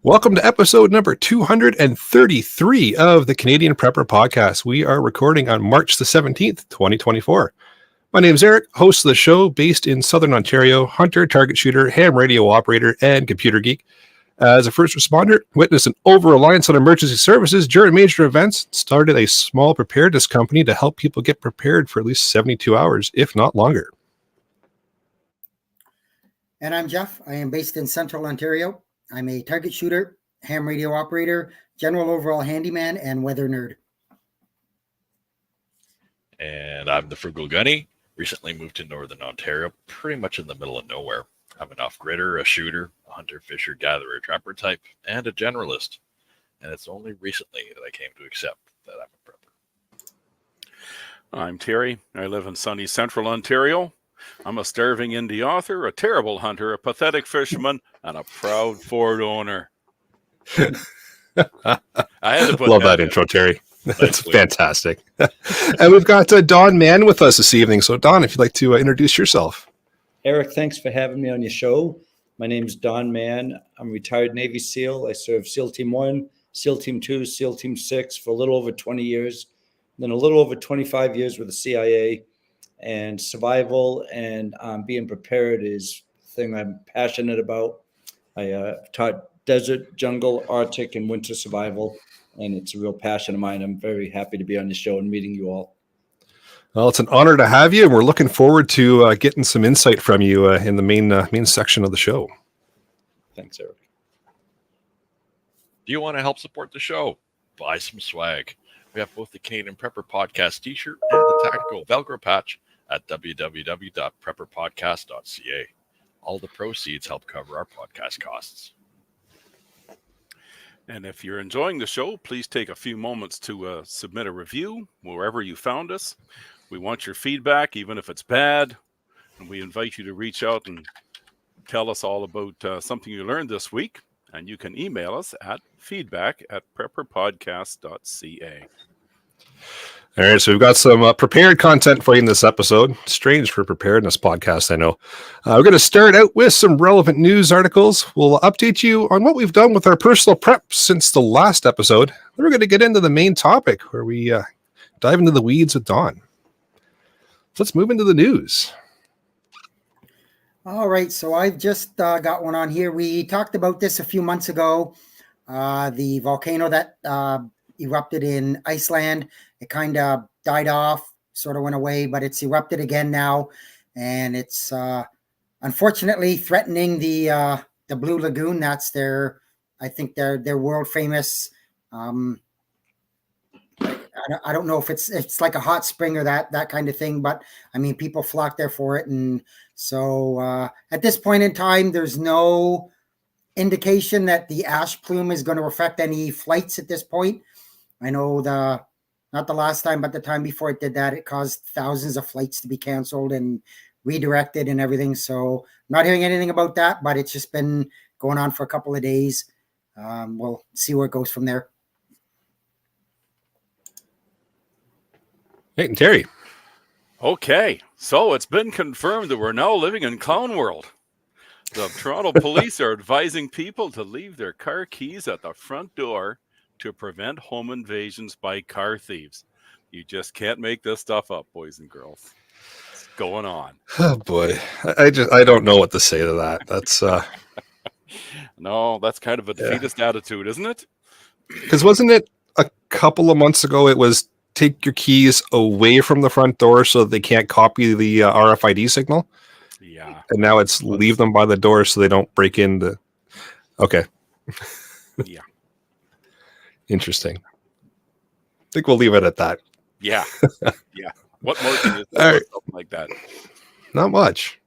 Welcome to episode number 233 of the Canadian Prepper Podcast. We are recording on March the 17th, 2024. My name is Eric, host of the show, based in Southern Ontario, hunter, target shooter, ham radio operator, and computer geek. As a first responder, witnessed an over-reliance on emergency services during major events, started a small preparedness company to help people get prepared for at least 72 hours, if not longer. And I'm Jeff. I am based in Central Ontario. I'm a target shooter, ham radio operator, general overall handyman, and weather nerd. And I'm the Frugal Gunny. Recently moved to Northern Ontario, pretty much in the middle of nowhere. I'm an off-gridder, a shooter, a hunter, fisher, gatherer, trapper type, and a generalist. And it's only recently that I came to accept that I'm a prepper. I'm Terry. I live in sunny Central Ontario. I'm a starving indie author, a terrible hunter, a pathetic fisherman, and a proud Ford owner. I had to put Love that intro, Terry. That's That's fantastic. And we've got Don Mann with us this evening. So, Don, if you'd like to introduce yourself. Eric, thanks for having me on your show. My name's Don Mann. I'm a retired Navy SEAL. I served SEAL Team 1, SEAL Team 2, SEAL Team 6 for a little over 20 years, then a little over 25 years with the CIA. And survival and being prepared is the thing I'm passionate about. I taught desert, jungle, Arctic, and winter survival, and it's a real passion of mine. I'm very happy to be on the show and meeting you all. Well, it's an honor to have you, and we're looking forward to getting some insight from you in the main section of the show. Thanks, Eric. Do you want to help support the show? Buy some swag. We have both the Canadian Prepper Podcast t-shirt and the tactical Velcro patch at www.prepperpodcast.ca. All the proceeds help cover our podcast costs. And if you're enjoying the show, please take a few moments to submit a review wherever you found us. We want your feedback, even if it's bad. And we invite you to reach out and tell us all about something you learned this week. And you can email us at feedback@prepperpodcast.ca. All right, so we've got some prepared content for you in this episode. Strange for preparedness podcast, I know. We're going to start out with some relevant news articles. We'll update you on what we've done with our personal prep since the last episode. Then we're going to get into the main topic where we dive into the weeds with Don. So let's move into the news. All right, so I've just got one on here. We talked about this a few months ago. The volcano that erupted in Iceland. It kind of died off, sort of went away, but it's erupted again now, and it's unfortunately threatening the Blue Lagoon. That's I think their world famous. I don't know if it's like a hot spring or that kind of thing, but I mean people flock there for it, and so at this point in time, there's no indication that the ash plume is going to affect any flights at this point. I know not the last time, but the time before it did that, it caused thousands of flights to be canceled and redirected and everything. So not hearing anything about that, but it's just been going on for a couple of days. We'll see where it goes from there. Hey, Terry. Okay, so it's been confirmed that we're now living in Clown World. The Toronto police are advising people to leave their car keys at the front door to prevent home invasions by car thieves. You just can't make this stuff up, boys and girls. It's going on. Oh boy, I don't know what to say to that. That's No, that's kind of a defeatist attitude, isn't it? because wasn't it a couple of months ago? It was take your keys away from the front door so that they can't copy the RFID signal. Yeah, And now it's leave them by the door so they don't break into. Okay. yeah, Interesting. I think we'll leave it at that. yeah, yeah. What more can you say All about right. something like that? Not much.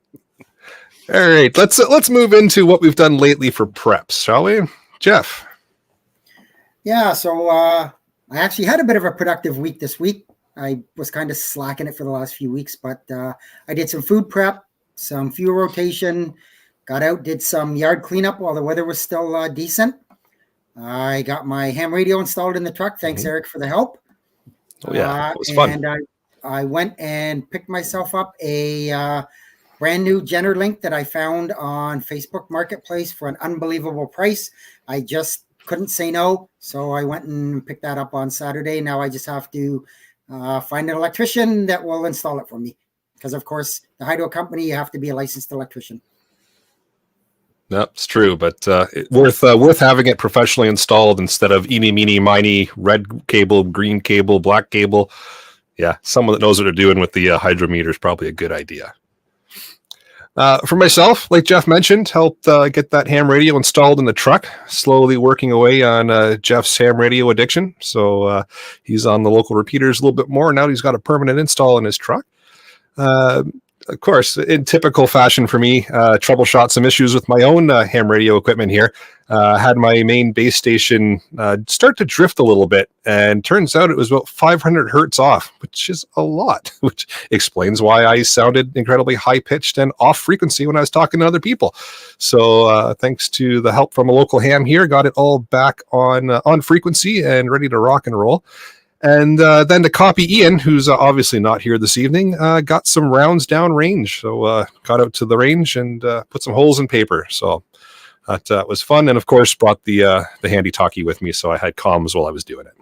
All right, let's move into what we've done lately for preps, shall we? Jeff. Yeah, so I actually had a bit of a productive week this week. I was kind of slacking it for the last few weeks, but I did some food prep, some fuel rotation, got out, did some yard cleanup while the weather was still decent. I got my ham radio installed in the truck. Thanks, Eric, for the help. Oh yeah, it was fun. And I went and picked myself up a brand new Jenner link that I found on Facebook Marketplace for an unbelievable price. I just couldn't say no, so I went and picked that up on Saturday. Now I just have to find an electrician that will install it for me, because of course the hydro company, you have to be a licensed electrician. That's true, but worth having it professionally installed instead of eeny, meeny, miny, red cable, green cable, black cable. Yeah, someone that knows what they're doing with the hydrometer is probably a good idea. For myself, like Jeff mentioned, helped get that ham radio installed in the truck, slowly working away on Jeff's ham radio addiction. So he's on the local repeaters a little bit more. Now he's got a permanent install in his truck. Of course, in typical fashion for me, troubleshot some issues with my own ham radio equipment here. Had my main base station start to drift a little bit, and turns out it was about 500 hertz off, which is a lot, which explains why I sounded incredibly high-pitched and off-frequency when I was talking to other people. So thanks to the help from a local ham here, got it all back on frequency and ready to rock and roll. And then to copy Ian, who's obviously not here this evening, got some rounds down range. So got out to the range and put some holes in paper. So that was fun. And of course, brought the handy talkie with me. So I had comms while I was doing it.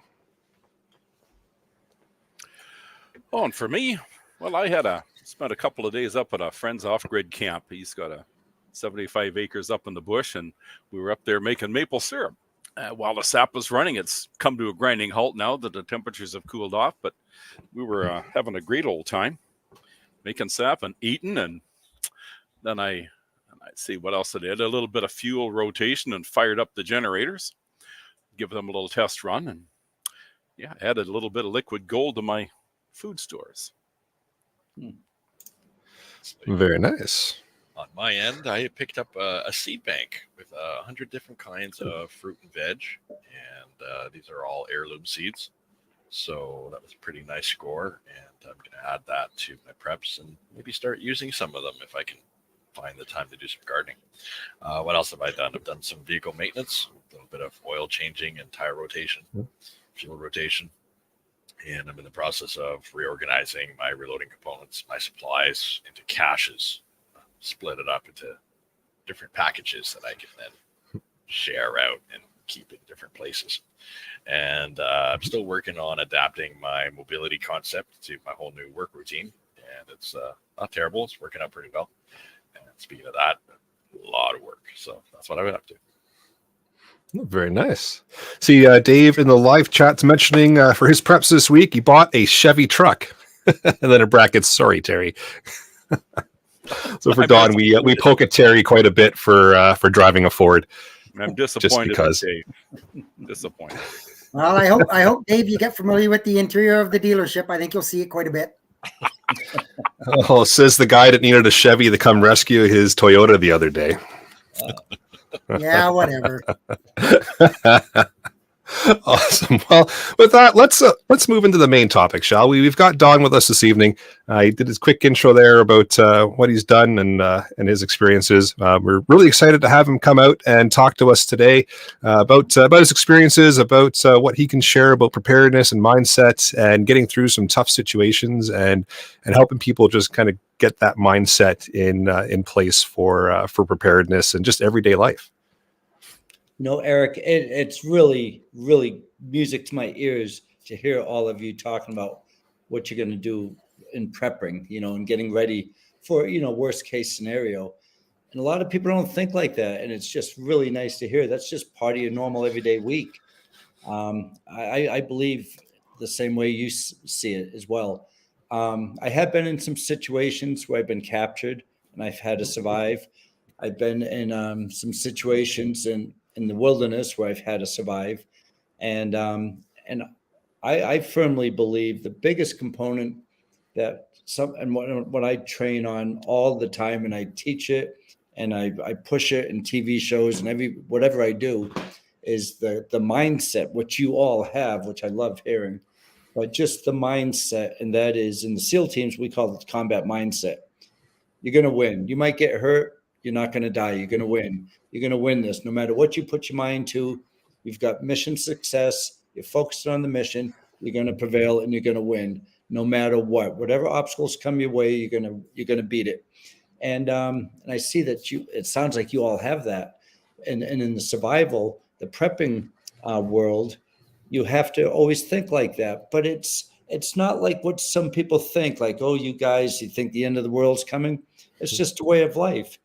Oh, and for me, well, I spent a couple of days up at a friend's off-grid camp. He's got 75 acres up in the bush, and we were up there making maple syrup. While the sap was running, it's come to a grinding halt now that the temperatures have cooled off, but we were having a great old time making sap and eating. And then I'd see what else I did. A little bit of fuel rotation and fired up the generators, give them a little test run, and added a little bit of liquid gold to my food stores. Very nice. On my end, I picked up a seed bank with 100 different kinds of fruit and veg, and these are all heirloom seeds. So that was a pretty nice score, and I'm going to add that to my preps and maybe start using some of them if I can find the time to do some gardening. What else have I done? I've done some vehicle maintenance, a little bit of oil changing and tire rotation, fuel rotation, and I'm in the process of reorganizing my reloading components, my supplies into caches. Split it up into different packages that I can then share out and keep in different places. And I'm still working on adapting my mobility concept to my whole new work routine. And it's not terrible. It's working out pretty well. And speaking of that, a lot of work. So that's what I've been up to. Very nice. See, Dave in the live chat's mentioning for his preps this week, he bought a Chevy truck. And then in brackets, sorry, Terry. So for Don, we poke at Terry quite a bit for driving a Ford. I'm disappointed. Just because. Dave. Disappointed. Well, I hope, Dave, you get familiar with the interior of the dealership. I think you'll see it quite a bit. Oh, says the guy that needed a Chevy to come rescue his Toyota the other day. Yeah, whatever. Awesome. Well, with that, let's move into the main topic, shall we? We've got Don with us this evening. He did his quick intro there about what he's done and his experiences. We're really excited to have him come out and talk to us today about his experiences, about what he can share about preparedness and mindset, and getting through some tough situations, and helping people just kind of get that mindset in place for preparedness and just everyday life. No, Eric, it's really, really music to my ears to hear all of you talking about what you're going to do in prepping, and getting ready for, worst case scenario. And a lot of people don't think like that. And it's just really nice to hear. That's just part of your normal everyday week. I believe the same way you see it as well. I have been in some situations where I've been captured and I've had to survive. I've been in some situations in the wilderness where I've had to survive. And I firmly believe the biggest component that what I train on all the time, and I teach it and I push it in TV shows and whatever I do, is the mindset, which you all have, which I love hearing, but just the mindset. And that is, in the SEAL teams, we call it combat mindset. You're going to win. You might get hurt. You're not going to die. You're going to win. You're going to win this. No matter what you put your mind to, you've got mission success. You're focused on the mission. You're going to prevail and you're going to win no matter what. Whatever obstacles come your way, you're going to beat it. And I see that it sounds like you all have that. And in the survival, the prepping world, you have to always think like that. But it's not like what some people think, like, oh, you guys, you think the end of the world's coming. It's just a way of life.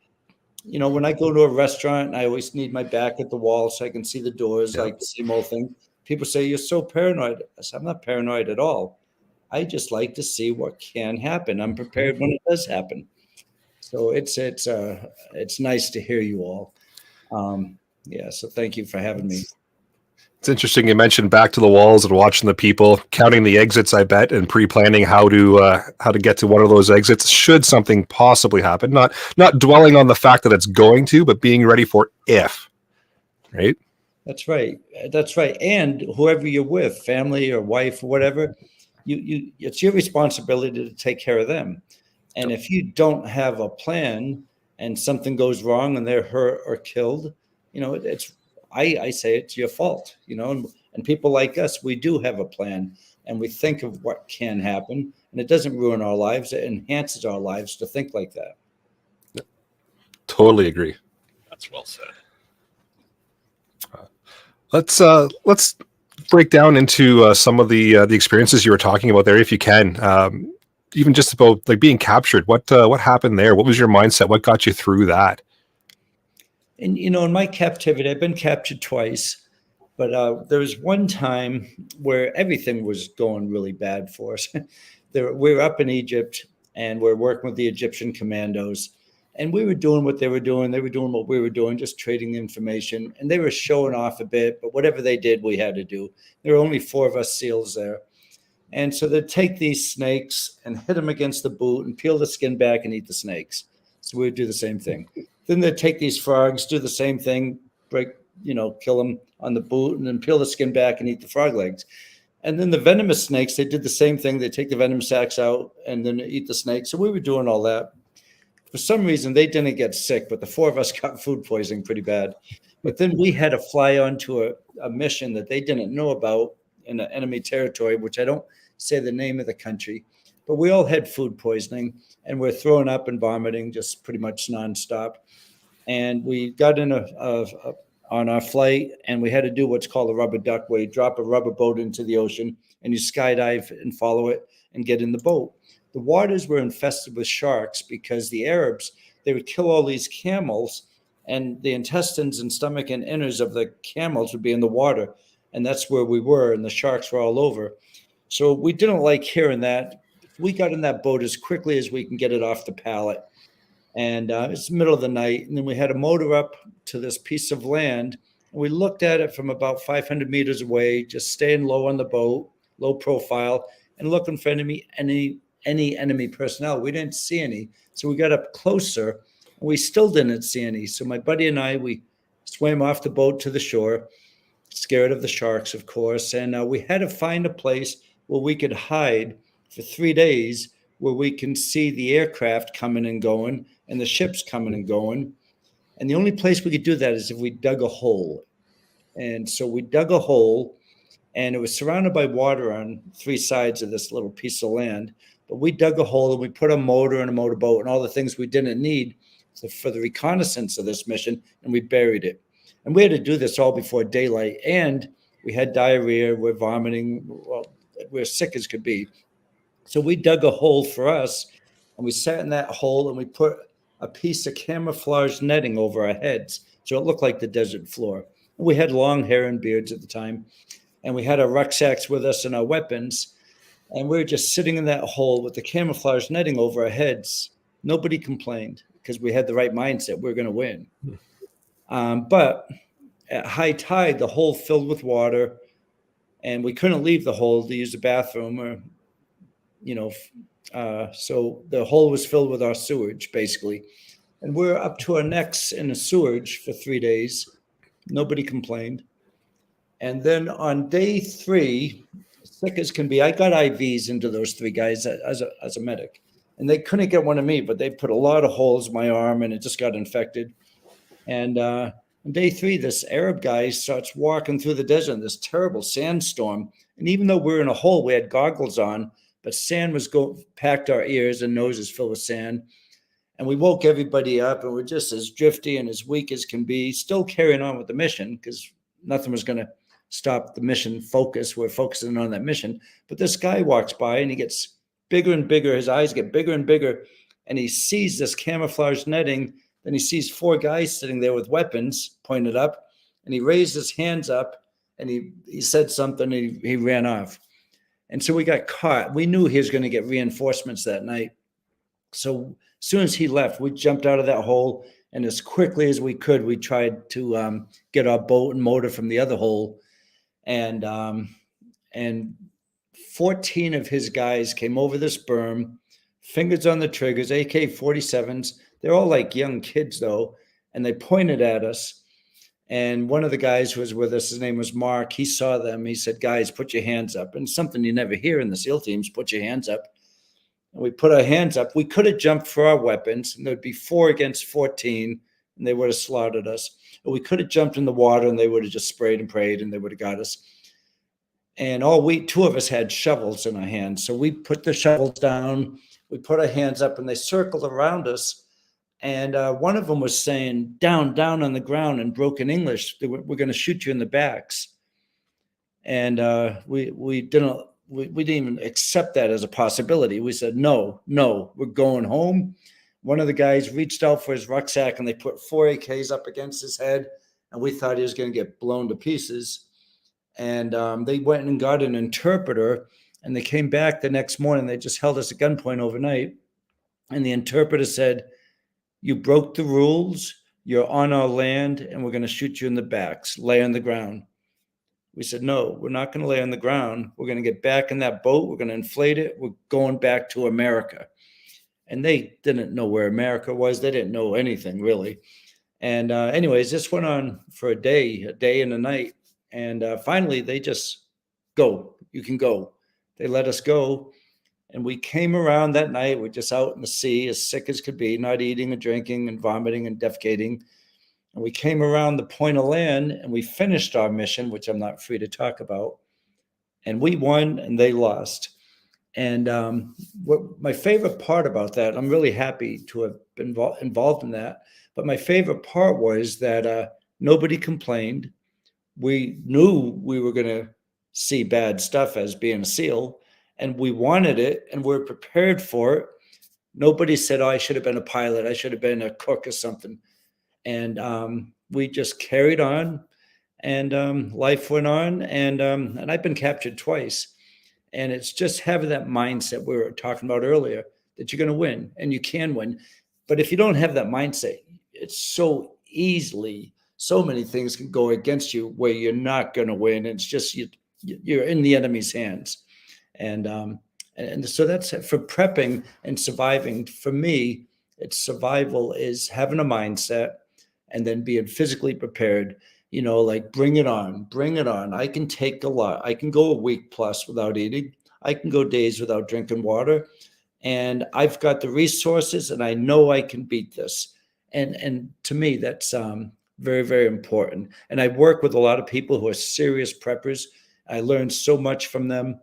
When I go to a restaurant, I always need my back at the wall so I can see the doors, Yeah. like the same old thing. People say, you're so paranoid. I say, I'm not paranoid at all. I just like to see what can happen. I'm prepared when it does happen. So it's nice to hear you all. So thank you for having me. It's interesting you mentioned back to the walls and watching the people, counting the exits, I bet, and pre-planning how to get to one of those exits should something possibly happen. Not dwelling on the fact that it's going to, but being ready for if, right? That's right. That's right. And whoever you're with, family or wife or whatever, it's your responsibility to take care of them. And if you don't have a plan and something goes wrong and they're hurt or killed, I say it's your fault, and people like us, we do have a plan and we think of what can happen, and it doesn't ruin our lives. It enhances our lives to think like that. Totally agree. That's well said. Let's break down into some of the experiences you were talking about there, if you can. Even just about like being captured. What happened there? What was your mindset? What got you through that? And, in my captivity, I've been captured twice, but there was one time where everything was going really bad for us. We were up in Egypt and we're working with the Egyptian commandos, and we were doing what they were doing. They were doing what we were doing, just trading information, and they were showing off a bit, but whatever they did, we had to do. There were only 4 of us SEALs there. And so they'd take these snakes and hit them against the boot and peel the skin back and eat the snakes. So we'd do the same thing. Then they'd take these frogs, do the same thing, kill them on the boot and then peel the skin back and eat the frog legs. And then the venomous snakes, they did the same thing. They take the venom sacs out and then eat the snakes. So we were doing all that. For some reason, they didn't get sick, but the 4 of us got food poisoning pretty bad. But then we had to fly onto a mission that they didn't know about in the enemy territory, which I don't say the name of the country, but we all had food poisoning and we're throwing up and vomiting just pretty much nonstop. And we got in on our flight and we had to do what's called a rubber duck, where you drop a rubber boat into the ocean and you skydive and follow it and get in the boat. The waters were infested with sharks because the Arabs, they would kill all these camels and the intestines and stomach and innards of the camels would be in the water. And that's where we were, and the sharks were all over. So we didn't like hearing that. We got in that boat as quickly as we can get it off the pallet. And it's the middle of the night. And then we had to motor up to this piece of land. And we looked at it from about 500 meters away, just staying low on the boat, low profile, and looking for any enemy personnel. We didn't see any. So we got up closer and we still didn't see any. So my buddy and I, we swam off the boat to the shore, scared of the sharks, of course. And we had to find a place where we could hide for 3 days, where we can see the aircraft coming and going and the ships coming and going. And the only place we could do that is if we dug a hole. And so we dug a hole, and it was surrounded by water on 3 sides of this little piece of land. But we dug a hole and we put a motor and a motorboat and all the things we didn't need for the reconnaissance of this mission, and we buried it. And we had to do this all before daylight. And we had diarrhea, we're vomiting, well, we're sick as could be. So we dug a hole for us, and we sat in that hole and we put a piece of camouflage netting over our heads, so it looked like the desert floor. We had long hair and beards at the time, and we had our rucksacks with us and our weapons, and we were just sitting in that hole with the camouflage netting over our heads. Nobody complained because we had the right mindset. We were going to win. But at high tide, the hole filled with water, and we couldn't leave the hole to use the bathroom, or so the hole was filled with our sewage, basically. And we're up to our necks in the sewage for 3 days. Nobody complained. And then on day 3, sick as can be, I got IVs into those 3 guys as a medic. And they couldn't get one of me, but they put a lot of holes in my arm, and it just got infected. And on day 3, this Arab guy starts walking through the desert in this terrible sandstorm. And even though we were in a hole, we had goggles on, but sand was packed our ears and noses filled with sand. And we woke everybody up, and we're just as drifty and as weak as can be, still carrying on with the mission because nothing was going to stop the mission focus. We're focusing on that mission. But this guy walks by, and he gets bigger and bigger. His eyes get bigger and bigger, and he sees this camouflage netting. Then he sees 4 guys sitting there with weapons pointed up, and he raised his hands up, and he said something, and he ran off. And so we got caught. We knew he was going to get reinforcements that night. So as soon as he left, we jumped out of that hole, and as quickly as we could, we tried to get our boat and motor from the other hole. And 14 of his guys came over this berm, fingers on the triggers, AK-47s. They're all like young kids, though, and they pointed at us. And one of the guys who was with us, his name was Mark, he saw them. He said, guys, put your hands up. And something you never hear in the SEAL teams, put your hands up. And we put our hands up. We could have jumped for our weapons, and there'd be 4 against 14, and they would have slaughtered us. Or we could have jumped in the water, and they would have just sprayed and prayed, and they would have got us. And 2 of us had shovels in our hands. So we put the shovels down, we put our hands up, and they circled around us. And one of them was saying, down, down on the ground in broken English. We're going to shoot you in the backs. And we didn't even accept that as a possibility. We said, no, we're going home. One of the guys reached out for his rucksack, and they put 4 AKs up against his head. And we thought he was going to get blown to pieces. And they went and got an interpreter, and they came back the next morning. They just held us at gunpoint overnight. And the interpreter said, you broke the rules, you're on our land, and we're going to shoot you in the backs. Lay on the ground. We said, no, we're not going to lay on the ground. We're going to get back in that boat. We're going to inflate it. We're going back to America. And they didn't know where America was. They didn't know anything, really. And anyways, this went on for a day and a night. And finally, they just go. You can go. They let us go. And we came around that night. We're just out in the sea, as sick as could be, not eating and drinking and vomiting and defecating. And we came around the point of land, and we finished our mission, which I'm not free to talk about. And we won, and they lost. And what my favorite part about that, I'm really happy to have been involved in that. But my favorite part was that nobody complained. We knew we were going to see bad stuff as being a SEAL. And we wanted it, and we're prepared for it. Nobody said, oh, I should have been a pilot. I should have been a cook or something. And we just carried on, and life went on. And I've been captured twice. And it's just having that mindset we were talking about earlier, that you're going to win, and you can win. But if you don't have that mindset, it's so many things can go against you where you're not going to win. It's just you're in the enemy's hands. And so that's for prepping and surviving. For me, it's survival is having a mindset and then being physically prepared, like bring it on. I can take a lot. I can go a week plus without eating. I can go days without drinking water, and I've got the resources, and I know I can beat this. And to me, that's very, very important. And I work with a lot of people who are serious preppers. I learned so much from them.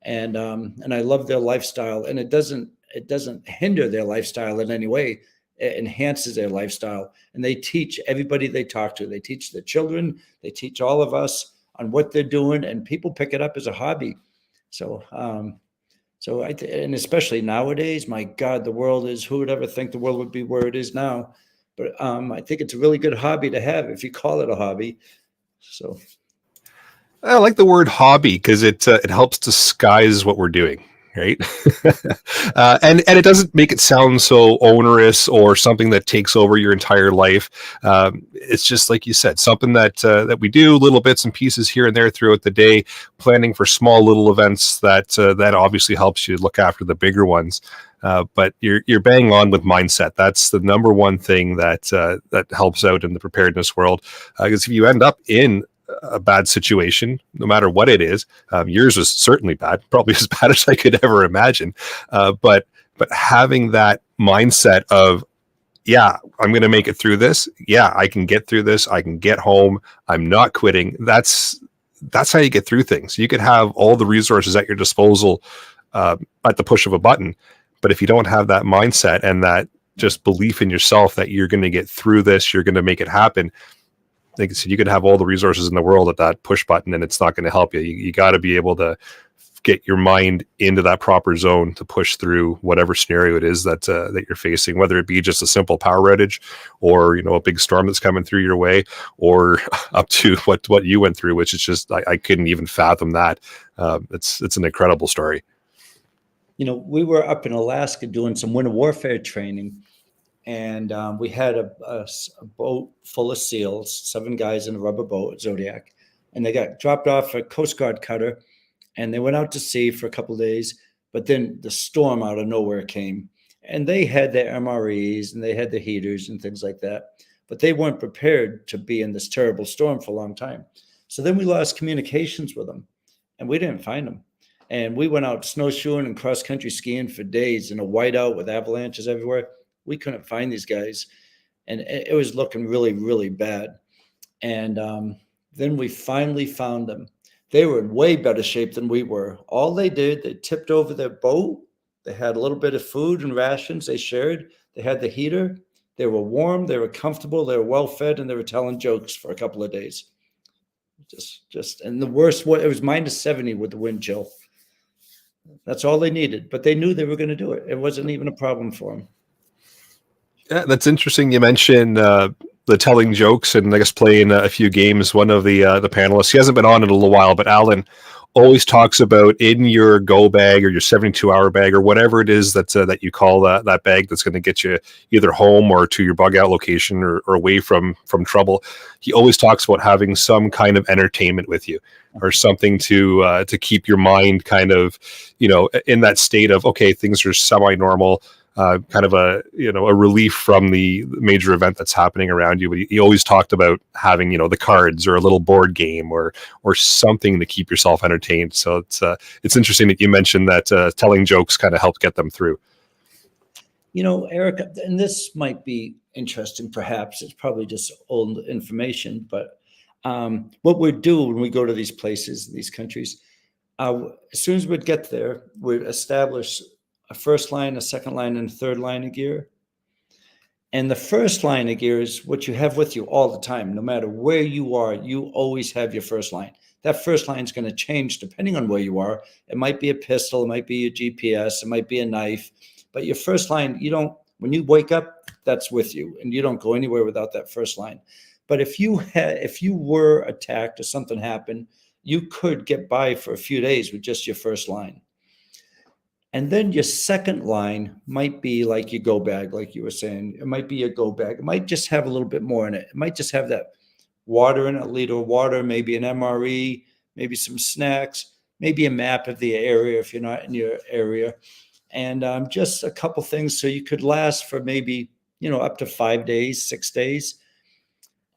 And I love their lifestyle, and it doesn't hinder their lifestyle in any way. It enhances their lifestyle, and they teach everybody they talk to. They teach their children. They teach all of us on what they're doing, and people pick it up as a hobby. So, and especially nowadays, my God, the world is. Who would ever think the world would be where it is now? But I think it's a really good hobby to have if you call it a hobby. So. I like the word hobby because it helps disguise what we're doing, right? And it doesn't make it sound so onerous or something that takes over your entire life. It's just like you said, something that we do, little bits and pieces here and there throughout the day, planning for small little events that obviously helps you look after the bigger ones. But you're bang on with mindset. That's the number one thing that helps out in the preparedness world. Because if you end up in a bad situation, no matter what it is, yours was certainly bad, probably as bad as I could ever imagine. But having that mindset of, yeah, I'm going to make it through this. Yeah, I can get through this. I can get home. I'm not quitting. That's how you get through things. You could have all the resources at your disposal at the push of a button. But if you don't have that mindset and that just belief in yourself that you're going to get through this, you're going to make it happen. Like I said, you could have all the resources in the world at that push button, and it's not going to help you. You got to be able to get your mind into that proper zone to push through whatever scenario it is that you're facing, whether it be just a simple power outage, or a big storm that's coming through your way, or up to what you went through, which is just I couldn't even fathom that. It's an incredible story. We were up in Alaska doing some winter warfare training, and we had a boat full of SEALs, 7 guys in a rubber boat, Zodiac, and they got dropped off a Coast Guard cutter, and they went out to sea for a couple of days, but then the storm out of nowhere came, and they had their MREs and they had the heaters and things like that, but they weren't prepared to be in this terrible storm for a long time. So then we lost communications with them, and we didn't find them. And we went out snowshoeing and cross-country skiing for days in a whiteout with avalanches everywhere. We couldn't find these guys, and it was looking really, really bad. And then we finally found them. They were in way better shape than we were. All they did, they tipped over their boat. They had a little bit of food and rations they shared. They had the heater. They were warm. They were comfortable. They were well-fed, and they were telling jokes for a couple of days. And the worst, it was -70 with the wind chill. That's all they needed, but they knew they were going to do it. It wasn't even a problem for them. Yeah, that's interesting. You mentioned the telling jokes and I guess playing a few games. One of the panelists, he hasn't been on in a little while, but Alan always talks about in your go bag or your 72-hour bag or whatever it is that you call that bag that's going to get you either home or to your bug out location or away from trouble. He always talks about having some kind of entertainment with you or something to keep your mind kind of, in that state of, okay, things are semi-normal. Kind of a relief from the major event that's happening around you. But he always talked about having the cards or a little board game or something to keep yourself entertained. So it's interesting that you mentioned that telling jokes kind of helped get them through. Eric, and this might be interesting. Perhaps it's probably just old information, but what we do when we go to these places, these countries, as soon as we'd get there, we'd establish a first line, a second line, and a third line of gear. And the first line of gear is what you have with you all the time. No matter where you are, you always have your first line. That first line is going to change depending on where you are. It might be a pistol, it might be a GPS, it might be a knife. But your first line, when you wake up, that's with you, and you don't go anywhere without that first line. But if you were attacked or something happened, you could get by for a few days with just your first line. And then your second line might be like your go bag, like you were saying. It might be your go bag. It might just have a little bit more in it. It might just have that water in it, a liter of water, maybe an MRE, maybe some snacks, maybe a map of the area if you're not in your area, and just a couple things so you could last for maybe, up to 5 days, 6 days.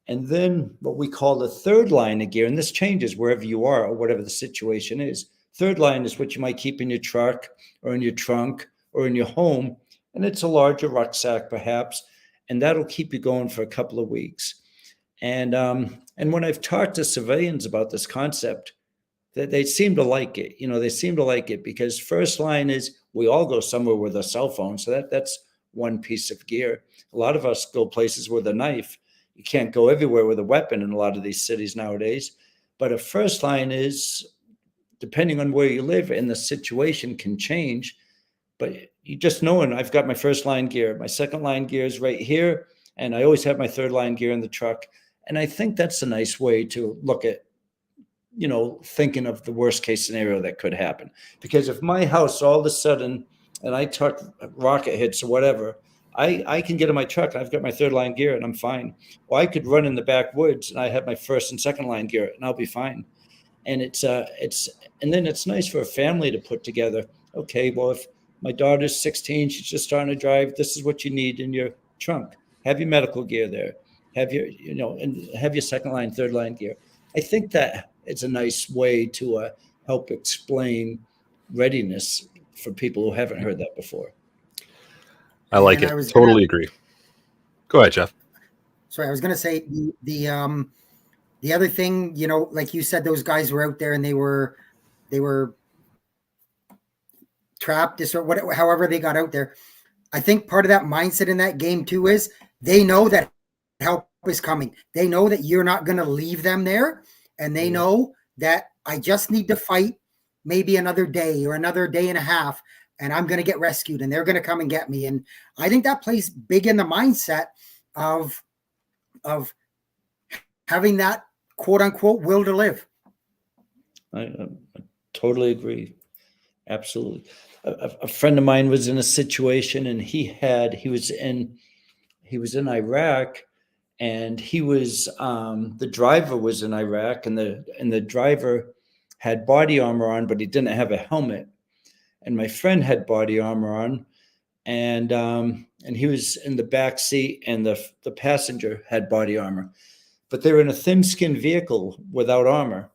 And then what we call the third line of gear, and this changes wherever you are or whatever the situation is. Third line is what you might keep in your truck or in your trunk or in your home. And it's a larger rucksack perhaps, and that'll keep you going for a couple of weeks. And when I've talked to civilians about this concept, that they seem to like it. They seem to like it because first line is we all go somewhere with a cell phone. So that's one piece of gear. A lot of us go places with a knife. You can't go everywhere with a weapon in a lot of these cities nowadays. But a first line is, depending on where you live and the situation can change, but you just know, and I've got my first line gear, my second line gear is right here, and I always have my third line gear in the truck. And I think that's a nice way to look at, thinking of the worst case scenario that could happen. Because if my house all of a sudden, and I took rocket hits or whatever, I can get in my truck and I've got my third line gear and I'm fine. Or I could run in the backwoods and I have my first and second line gear and I'll be fine. And and then it's nice for a family to put together. Okay, well, if my daughter's 16, she's just starting to drive, this is what you need in your trunk. Have your medical gear there. Have your, and have your second line, third line gear. I think that it's a nice way to help explain readiness for people who haven't heard that before. I like it. Totally agree. Go ahead, Jeff. Sorry, I was going to say the other thing, like you said, those guys were out there and they were trapped, or whatever, however they got out there. I think part of that mindset in that game too is they know that help is coming. They know that you're not going to leave them there. And they know that I just need to fight maybe another day or another day and a half, and I'm going to get rescued and they're going to come and get me. And I think that plays big in the mindset of having that quote unquote will to live. I totally agree. Absolutely. A friend of mine was in a situation, and he was in Iraq, and he was the driver was in Iraq, and the driver had body armor on, but he didn't have a helmet. And my friend had body armor on, and he was in the back seat, and the passenger had body armor, but they were in a thin-skinned vehicle without armor,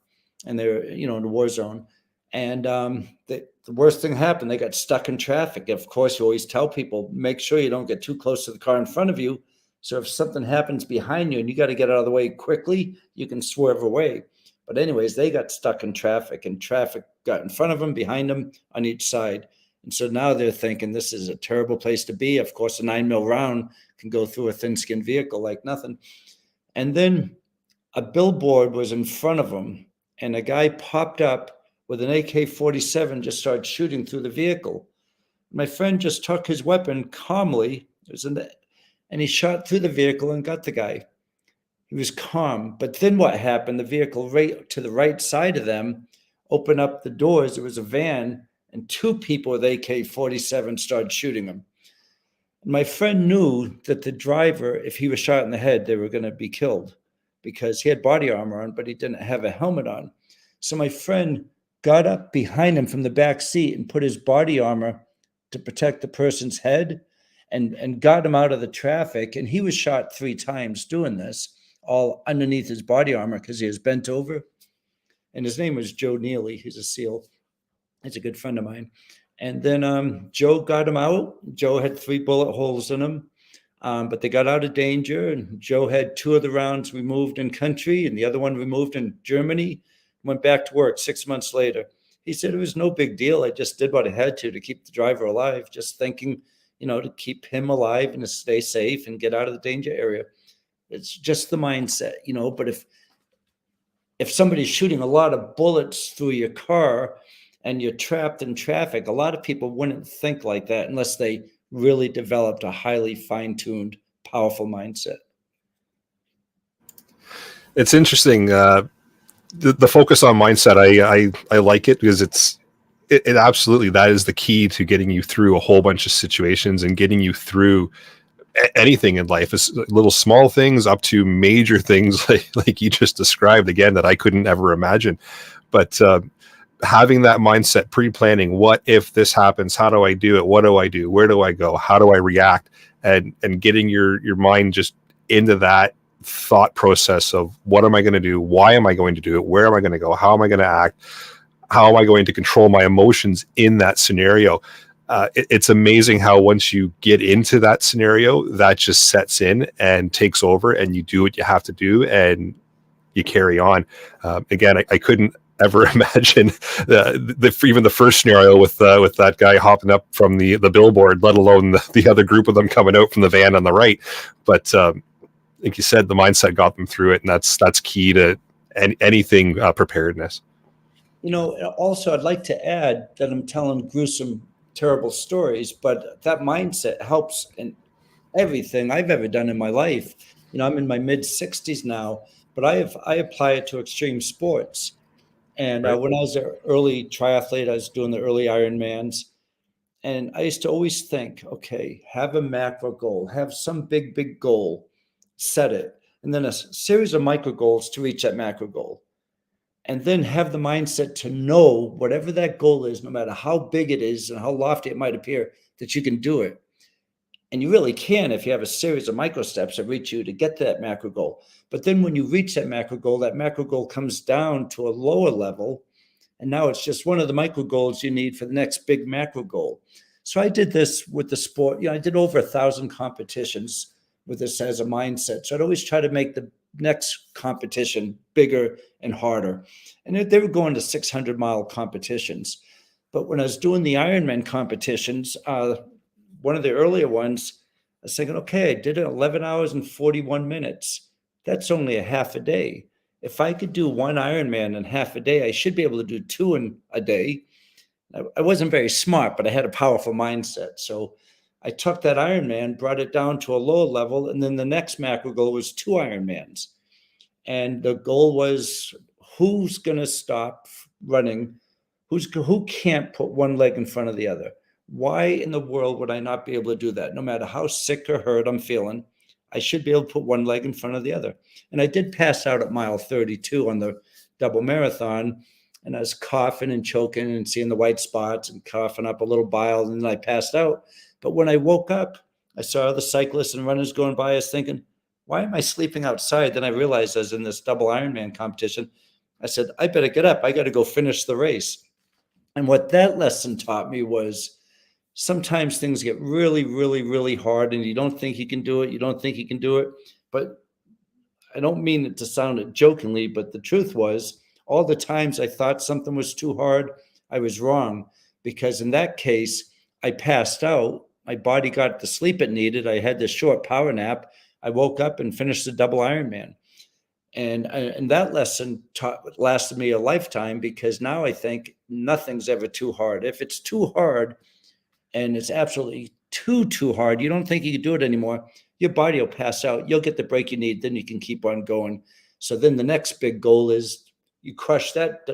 and they were, in a war zone. And the worst thing happened. They got stuck in traffic. Of course, you always tell people, make sure you don't get too close to the car in front of you. So if something happens behind you and you got to get out of the way quickly, you can swerve away. But anyways, they got stuck in traffic, and traffic got in front of them, behind them, on each side. And so now they're thinking this is a terrible place to be. Of course, a 9mm round can go through a thin-skinned vehicle like nothing. And then a billboard was in front of them, and a guy popped up with an AK-47, just started shooting through the vehicle. My friend just took his weapon calmly, and he shot through the vehicle and got the guy. He was calm. But then what happened? The vehicle right to the right side of them opened up the doors. There was a van, and two people with AK-47 started shooting him. And my friend knew that the driver, if he was shot in the head, they were going to be killed because he had body armor on, but he didn't have a helmet on. So my friend got up behind him from the back seat and put his body armor to protect the person's head and got him out of the traffic. And he was shot 3 times doing this, all underneath his body armor because he was bent over. And his name was Joe Neely. He's a SEAL. He's a good friend of mine. And then Joe got him out. Joe had 3 bullet holes in him, but they got out of danger. And Joe had 2 of the rounds removed in country and the other one removed in Germany. Went back to work 6 months later. He said it was no big deal. I just did what I had to keep the driver alive, just thinking, to keep him alive and to stay safe and get out of the danger area. It's just the mindset, but if somebody's shooting a lot of bullets through your car and you're trapped in traffic, a lot of people wouldn't think like that unless they really developed a highly fine-tuned, powerful mindset. It's interesting. The focus on mindset, I like it because it absolutely, that is the key to getting you through a whole bunch of situations and getting you through anything in life. Is little small things up to major things like you just described again that I couldn't ever imagine. But having that mindset, pre-planning, what if this happens? How do I do it? What do I do? Where do I go? How do I react? And getting your mind just into that thought process of what am I going to do? Why am I going to do it? Where am I going to go? How am I going to act? How am I going to control my emotions in that scenario? It's amazing how once you get into that scenario, that just sets in and takes over, and you do what you have to do and you carry on. Again, I couldn't ever imagine even the first scenario with that guy hopping up from the billboard, let alone the other group of them coming out from the van on the right. But like you said, the mindset got them through it, and that's key to anything preparedness. Also, I'd like to add that I'm telling gruesome, terrible stories, but that mindset helps in everything I've ever done in my life. I'm in my mid-60s now, but I apply it to extreme sports. And right. When I was an early triathlete, I was doing the early Ironmans. And I used to always think, okay, have a macro goal, have some big goal, set it, and then a series of micro goals to reach that macro goal. And then have the mindset to know whatever that goal is, no matter how big it is and how lofty it might appear, that you can do it. And you really can if you have a series of micro steps that reach you to get to that macro goal. But then when you reach that macro goal comes down to a lower level. And now it's just one of the micro goals you need for the next big macro goal. So I did this with the sport. I did over 1,000 competitions with this as a mindset. So I'd always try to make the next competition bigger and harder. And they were going to 600-mile competitions. But when I was doing the Ironman competitions, one one of the earlier ones, I was thinking, okay, I did it 11 hours and 41 minutes. That's only a half a day. If I could do one Ironman in half a day, I should be able to do two in a day. I wasn't very smart, but I had a powerful mindset. So I took that Ironman, brought it down to a lower level, and then the next macro goal was 2 Ironmans. And the goal was, who's going to stop running? Who can't put one leg in front of the other? Why in the world would I not be able to do that? No matter how sick or hurt I'm feeling, I should be able to put one leg in front of the other. And I did pass out at mile 32 on the double marathon, and I was coughing and choking and seeing the white spots and coughing up a little bile, and then I passed out. But when I woke up, I saw the cyclists and runners going by. I was thinking, why am I sleeping outside? Then I realized I was in this double Ironman competition. I said, I better get up. I got to go finish the race. And what that lesson taught me was, sometimes things get really, really, really hard and you don't think you can do it. You don't think you can do it. But I don't mean it to sound jokingly, but the truth was, all the times I thought something was too hard, I was wrong. Because in that case, I passed out. My body got the sleep it needed. I had this short power nap. I woke up and finished the double Ironman. And that lesson lasted me a lifetime, because now I think nothing's ever too hard. If it's too hard, and it's absolutely too hard, you don't think you can do it anymore, your body will pass out. You'll get the break you need, then you can keep on going. So then the next big goal is you crush that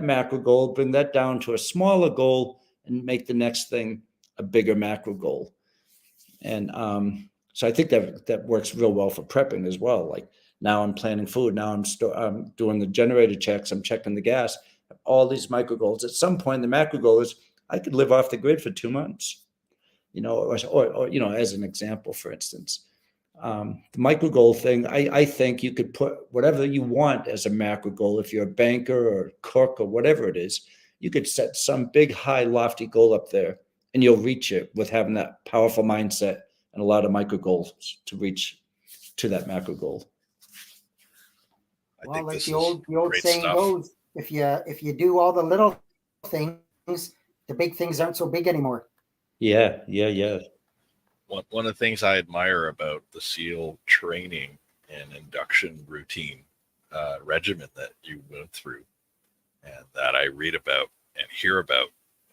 macro goal, bring that down to a smaller goal, and make the next thing a bigger macro goal. And so I think that works real well for prepping as well. Like, now I'm planning food. Now I'm doing the generator checks. I'm checking the gas. All these micro goals. At some point, the macro goal is I could live off the grid for 2 months, or as an example, for instance. The micro goal thing, I think you could put whatever you want as a macro goal. If you're a banker or cook or whatever it is, you could set some big, high, lofty goal up there, and you'll reach it with having that powerful mindset and a lot of micro goals to reach to that macro goal. Well, like the old saying goes, if you do all the little things, the big things aren't so big anymore. Yeah. One of the things I admire about the SEAL training and induction routine regimen that you went through, and that I read about and hear about,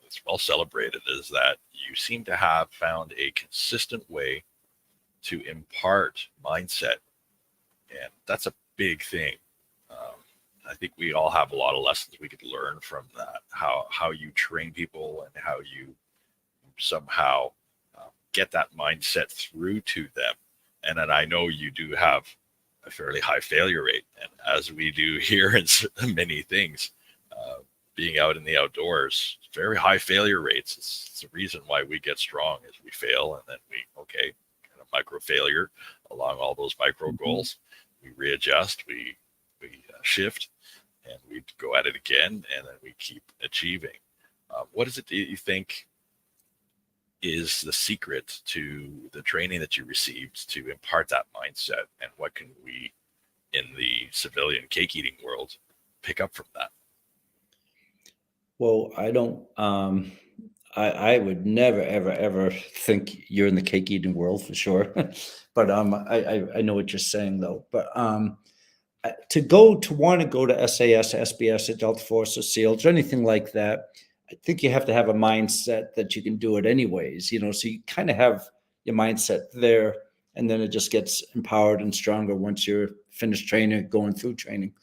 it's well celebrated, is that you seem to have found a consistent way to impart mindset. And that's a big thing. I think we all have a lot of lessons we could learn from that, how you train people and how you somehow get that mindset through to them. And then I know you do have a fairly high failure rate. And as we do here in many things, being out in the outdoors, very high failure rates. It's the reason why we get strong, is we fail, and then kind of micro failure along all those micro goals. We readjust, we shift, and we go at it again, and then we keep achieving. What is it that you think is the secret to the training that you received to impart that mindset, and what can we in the civilian cake eating world pick up from that? Well, I don't, I would never, ever think you're in the cake eating world, for sure. But I know what you're saying, though. But to want to go to SAS, SBS, Delta Force, or SEALs, or anything like that, I think you have to have a mindset that you can do it anyways. So you kind of have your mindset there, and then it just gets empowered and stronger once you're finished training, going through training.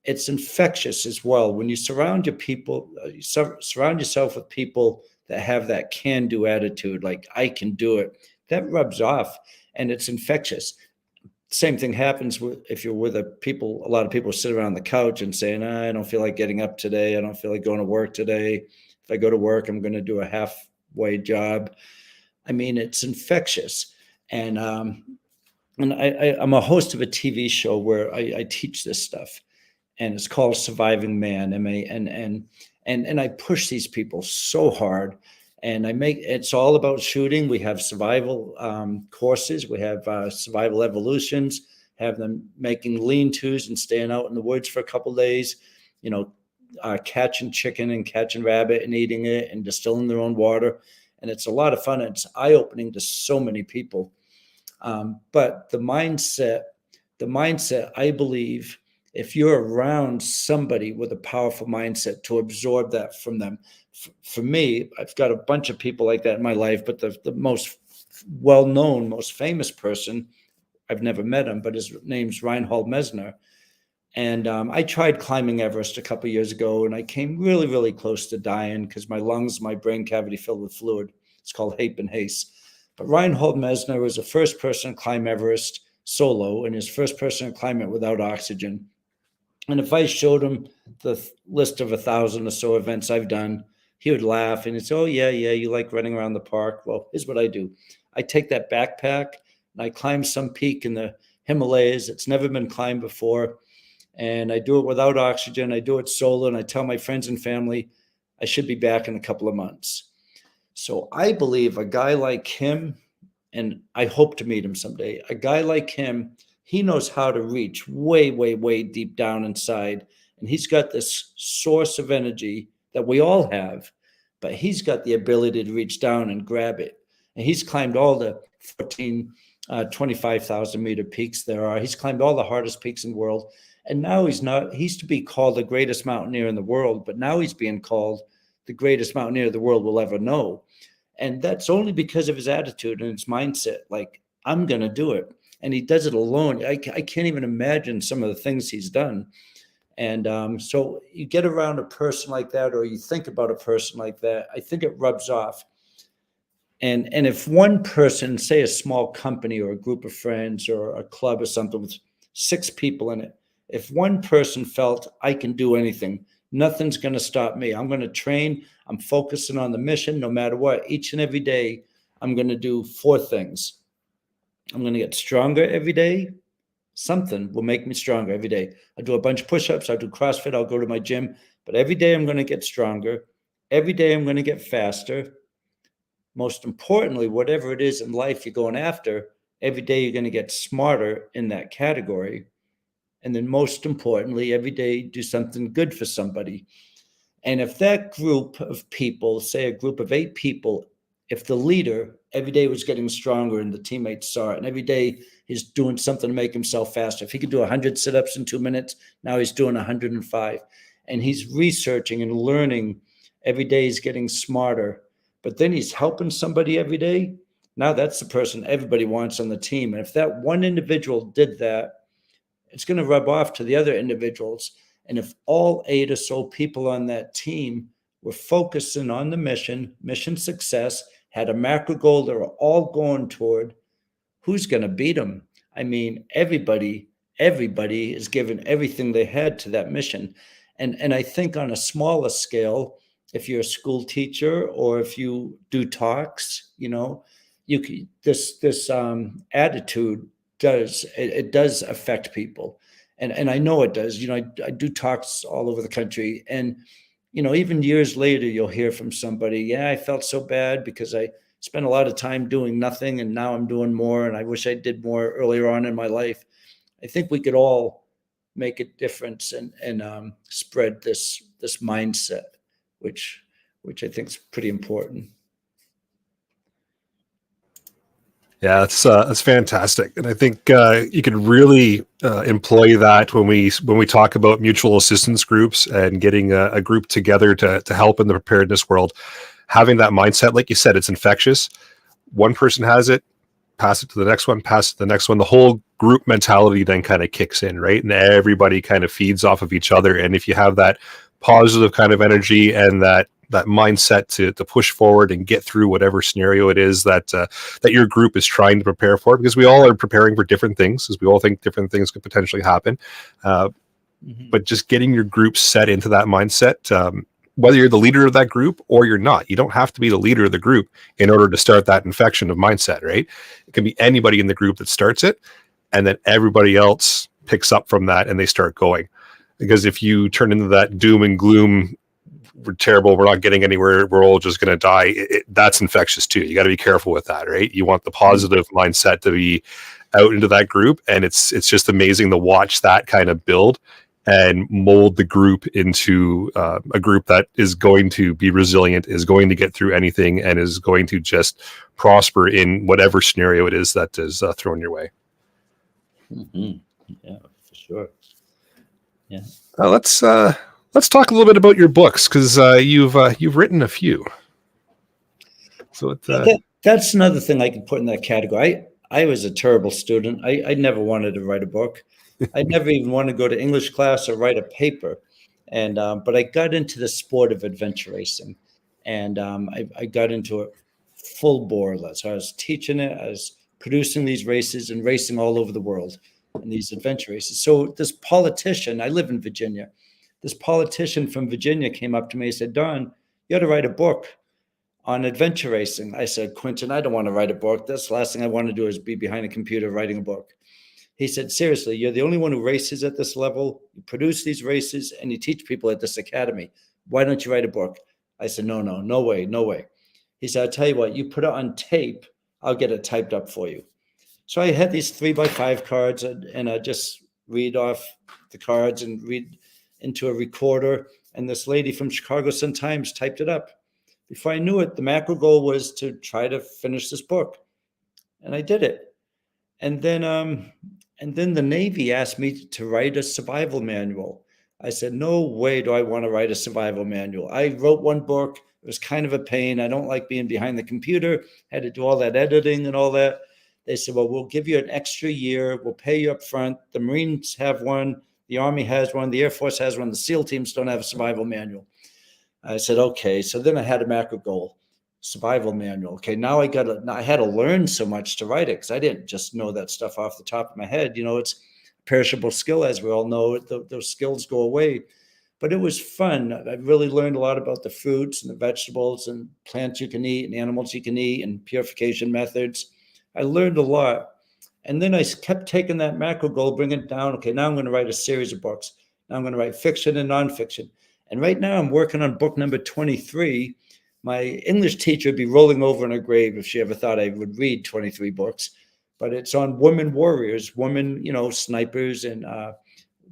It's infectious as well. When you surround yourself with people that have that can-do attitude, like I can do it, that rubs off, and it's infectious. Same thing happens if you're with a lot of people sit around the couch and saying, I don't feel like getting up today. I don't feel like going to work today. If I go to work, I'm going to do a halfway job. I mean, it's infectious. And I'm a host of a TV show where I teach this stuff, and it's called Surviving Man, MANN. And I push these people so hard. And it's all about shooting. We have survival courses. We have survival evolutions, have them making lean-tos and staying out in the woods for a couple of days, catching chicken and catching rabbit and eating it and distilling their own water. And it's a lot of fun. And it's eye-opening to so many people. But the mindset, I believe, if you're around somebody with a powerful mindset, to absorb that from them. For me, I've got a bunch of people like that in my life, but the most well-known, most famous person, I've never met him, but his name's Reinhold Messner. And I tried climbing Everest a couple of years ago, and I came really, really close to dying because my lungs, my brain cavity filled with fluid. It's called HAPE and HACE. But Reinhold Messner was the first person to climb Everest solo, and his first person to climb it without oxygen. And if I showed him the list of 1,000 or so events I've done, he would laugh and he'd say, "Oh, yeah, you like running around the park." Well, here's what I do. I take that backpack and I climb some peak in the Himalayas. It's never been climbed before. And I do it without oxygen. I do it solo. And I tell my friends and family, I should be back in a couple of months. So I believe a guy like him, and I hope to meet him someday, a guy like him, he knows how to reach way, way, way deep down inside. And he's got this source of energy that we all have, but he's got the ability to reach down and grab it. And he's climbed all the 25,000 meter peaks there are. He's climbed all the hardest peaks in the world. And now he used to be called the greatest mountaineer in the world, but now he's being called the greatest mountaineer the world will ever know. And that's only because of his attitude and his mindset. Like, I'm going to do it. And he does it alone. I can't even imagine some of the things he's done. And so you get around a person like that, or you think about a person like that, I think it rubs off. And if one person, say a small company or a group of friends or a club or something with 6 people in it, if one person felt, I can do anything, nothing's going to stop me. I'm going to train. I'm focusing on the mission no matter what. Each and every day, I'm going to do 4 things. I'm going to get stronger every day. Something will make me stronger every day. I do a bunch of push-ups. I'll do CrossFit. I'll go to my gym. But every day I'm going to get stronger. Every day I'm going to get faster. Most importantly, whatever it is in life you're going after, every day you're going to get smarter in that category. And then most importantly, every day do something good for somebody. And if that group of people, say a group of 8 people, if the leader every day was getting stronger and the teammates saw it, and every day he's doing something to make himself faster. If he could do 100 sit-ups in 2 minutes, now he's doing 105. And he's researching and learning. Every day he's getting smarter. But then he's helping somebody every day. Now that's the person everybody wants on the team. And if that one individual did that, it's going to rub off to the other individuals. And if all 8 or so people on that team were focusing on the mission success, had a macro goal they were all going toward, who's going to beat them? I mean, everybody is giving everything they had to that mission. And I think on a smaller scale, if you're a school teacher or if you do talks, this attitude does affect people. And I know it does. I do talks all over the country. And, even years later, you'll hear from somebody, yeah, I felt so bad because I spent a lot of time doing nothing and now I'm doing more. And I wish I did more earlier on in my life. I think we could all make a difference and spread this mindset, which I think is pretty important. Yeah, that's fantastic, and I think you could really employ that when we talk about mutual assistance groups and getting a group together to help in the preparedness world. Having that mindset, like you said, it's infectious. One person has it, pass it to the next one, pass it to the next one. The whole group mentality then kind of kicks in, right? And everybody kind of feeds off of each other. And if you have that positive kind of energy and that mindset to push forward and get through whatever scenario it is that your group is trying to prepare for, because we all are preparing for different things, as we all think different things could potentially happen. But just getting your group set into that mindset, whether you're the leader of that group or you're not, you don't have to be the leader of the group in order to start that infection of mindset, right? It can be anybody in the group that starts it, and then everybody else picks up from that and they start going. Because if you turn into that doom and gloom, we're terrible, we're not getting anywhere, we're all just going to die, that's infectious too. You got to be careful with that, right? You want the positive mindset to be out into that group, and it's just amazing to watch that kind of build and mold the group into a group that is going to be resilient, is going to get through anything, and is going to just prosper in whatever scenario it is that is thrown your way. Mm-hmm. Yeah, for sure. Yeah. Let's talk a little bit about your books, because you've written a few. So that's another thing I could put in that category. I was a terrible student. I never wanted to write a book. I never even wanted to go to English class or write a paper. And but I got into the sport of adventure racing, and I got into it full bore. So I was teaching it. I was producing these races and racing all over the world in these adventure races. So this politician, I live in Virginia. This politician from Virginia came up to me and said, "Don, you ought to write a book on adventure racing." I said, "Quentin, I don't want to write a book. That's the last thing I want to do is be behind a computer writing a book." He said, "Seriously, you're the only one who races at this level. You produce these races and you teach people at this academy. Why don't you write a book?" I said, no way. He said, "I'll tell you what, you put it on tape, I'll get it typed up for you." So I had these 3x5 cards, and I just read off the cards and read into a recorder. And this lady from Chicago Sun-Times typed it up. Before I knew it, the macro goal was to try to finish this book. And I did it. And then the Navy asked me to write a survival manual. I said, "No way do I want to write a survival manual." I wrote one book. It was kind of a pain. I don't like being behind the computer. I had to do all that editing and all that. They said, "Well, we'll give you an extra year. We'll pay you up front. The Marines have one. The Army has one. The Air Force has one. The SEAL teams don't have a survival manual." I said, "Okay." So then I had a macro goal, survival manual. Okay, now I had to learn so much to write it, because I didn't just know that stuff off the top of my head. It's a perishable skill, as we all know. Those skills go away. But it was fun. I really learned a lot about the fruits and the vegetables and plants you can eat and animals you can eat and purification methods. I learned a lot. And then I kept taking that macro goal, bringing it down. Okay, now I'm going to write a series of books. Now I'm going to write fiction and nonfiction. And right now I'm working on book number 23. My English teacher would be rolling over in her grave if she ever thought I would read 23 books. But it's on women warriors, women, snipers, and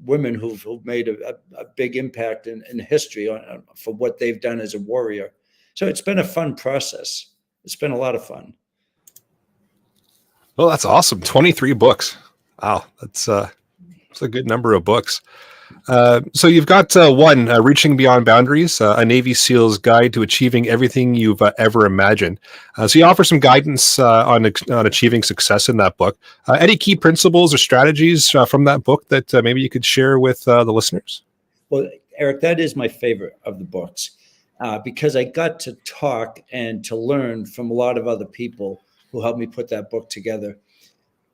women who've made a big impact in history for what they've done as a warrior. So it's been a fun process. It's been a lot of fun. Well, that's awesome. 23 books. Wow. That's a good number of books. So you've got one, Reaching Beyond Boundaries, a Navy SEAL's Guide to Achieving Everything You've Ever Imagined. So you offer some guidance on achieving success in that book. Any key principles or strategies from that book that maybe you could share with the listeners? Well, Eric, that is my favorite of the books, because I got to talk and to learn from a lot of other people who helped me put that book together.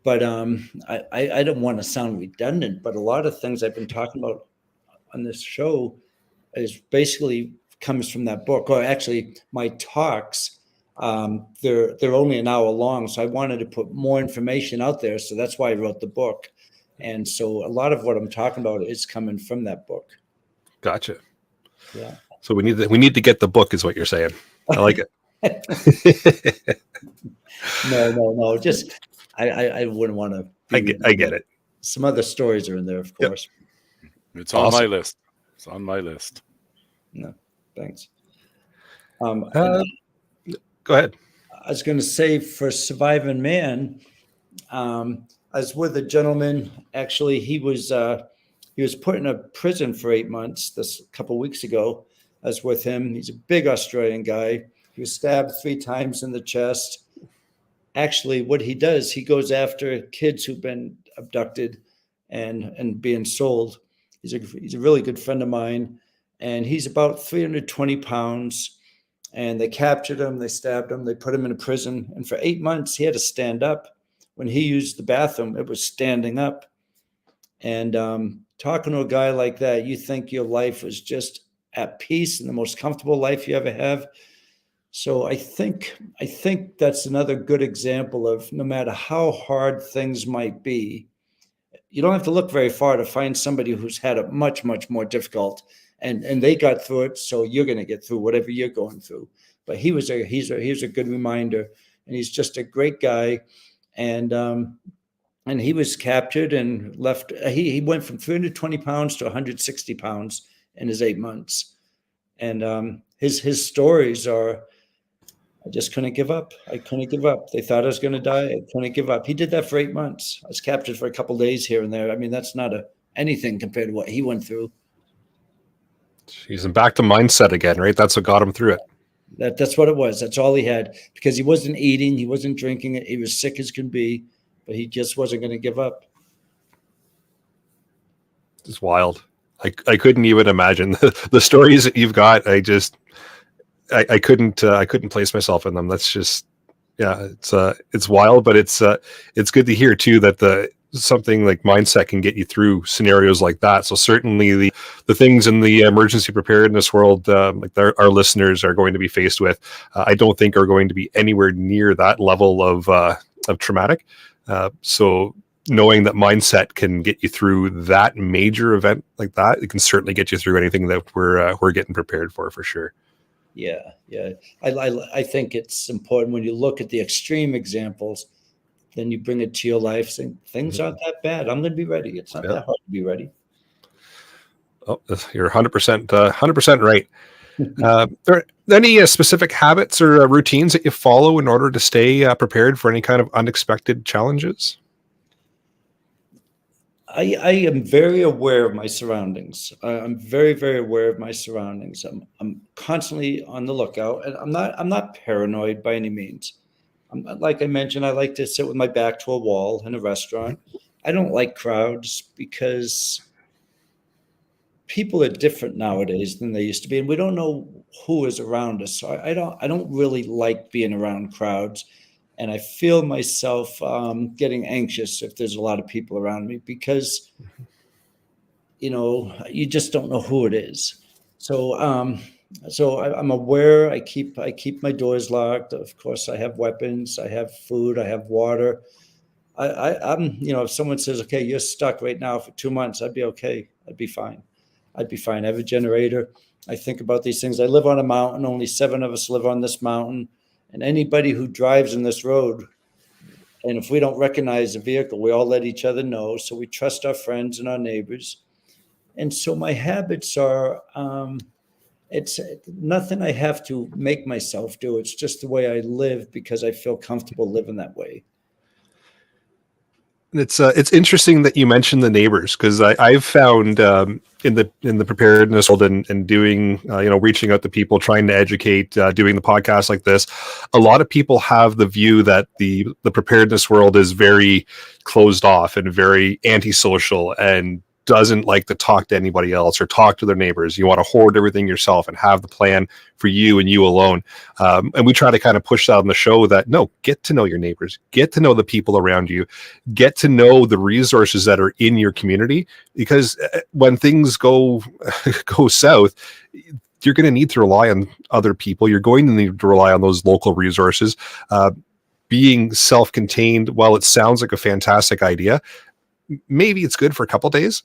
But I don't want to sound redundant, but a lot of things I've been talking about on this show is basically comes from that book. Or actually, my talks, they're only an hour long, so I wanted to put more information out there. So that's why I wrote the book. And so a lot of what I'm talking about is coming from that book. Gotcha. Yeah. So we need to get the book, is what you're saying. I like it. No. Just I wouldn't want to. I get it. Some other stories are in there, of course. Yep. It's on my list. It's on my list. No, thanks. Go ahead. I was going to say, for Surviving Man, I was with a gentleman. Actually, he was put in a prison for 8 months. This a couple of weeks ago, I was with him. He's a big Australian guy. He was stabbed 3 times in the chest. Actually, what he does, he goes after kids who've been abducted and being sold. He's a really good friend of mine, and he's about 320 pounds. And they captured him, they stabbed him, they put him in a prison. And for 8 months, he had to stand up. When he used the bathroom, it was standing up. And talking to a guy like that, you think your life was just at peace and the most comfortable life you ever have. So I think that's another good example of, no matter how hard things might be, you don't have to look very far to find somebody who's had it much, much more difficult. And they got through it, so you're going to get through whatever you're going through. But he's a good reminder, and he's just a great guy. And And he was captured and left. He went from 320 pounds to 160 pounds in his 8 months. And his stories are, I just couldn't give up. I couldn't give up. They thought I was going to die. I couldn't give up. He did that for 8 months. I was captured for a couple of days here and there. I mean, that's not anything compared to what he went through. He's back to mindset again, right? That's what got him through it. That's what it was. That's all he had, because he wasn't eating. He wasn't drinking. He was sick as can be, but he just wasn't going to give up. It's wild. I couldn't even imagine the stories that you've got. I couldn't place myself in them. That's just, yeah, it's wild, but it's good to hear too that something like mindset can get you through scenarios like that. So certainly the things in the emergency preparedness world, like our listeners are going to be faced with, I don't think are going to be anywhere near that level of traumatic. So knowing that mindset can get you through that major event like that, it can certainly get you through anything that we're getting prepared for sure. Yeah. I think it's important when you look at the extreme examples, then you bring it to your life, saying things aren't that bad. I'm going to be ready. It's not that hard to be ready. Oh, you're 100% right. Are there any specific habits or routines that you follow in order to stay prepared for any kind of unexpected challenges? I am very aware of my surroundings. I'm very, very aware of my surroundings. I'm constantly on the lookout, and I'm not paranoid by any means. Like I mentioned, I like to sit with my back to a wall in a restaurant. I don't like crowds because people are different nowadays than they used to be, and we don't know who is around us. So I don't really like being around crowds. And I feel myself getting anxious if there's a lot of people around me, because, you just don't know who it is. So I'm aware. I keep my doors locked. Of course, I have weapons. I have food. I have water. I'm if someone says, okay, you're stuck right now for 2 months, I'd be okay. I'd be fine. I have a generator. I think about these things. I live on a mountain. Only 7 of us live on this mountain. And anybody who drives in this road, and if we don't recognize the vehicle, we all let each other know. So we trust our friends and our neighbors. And so my habits are, it's nothing I have to make myself do. It's just the way I live, because I feel comfortable living that way. It's interesting that you mentioned the neighbors, because I've found in the preparedness world and doing reaching out to people, trying to educate, doing the podcast like this, a lot of people have the view that the preparedness world is very closed off and very antisocial and doesn't like to talk to anybody else or talk to their neighbors. You want to hoard everything yourself and have the plan for you and you alone. And we try to kind of push that on the show that, no, get to know your neighbors, get to know the people around you, get to know the resources that are in your community, because when things go south, you're going to need to rely on other people. You're going to need to rely on those local resources. Being self-contained, while it sounds like a fantastic idea, maybe it's good for a couple of days,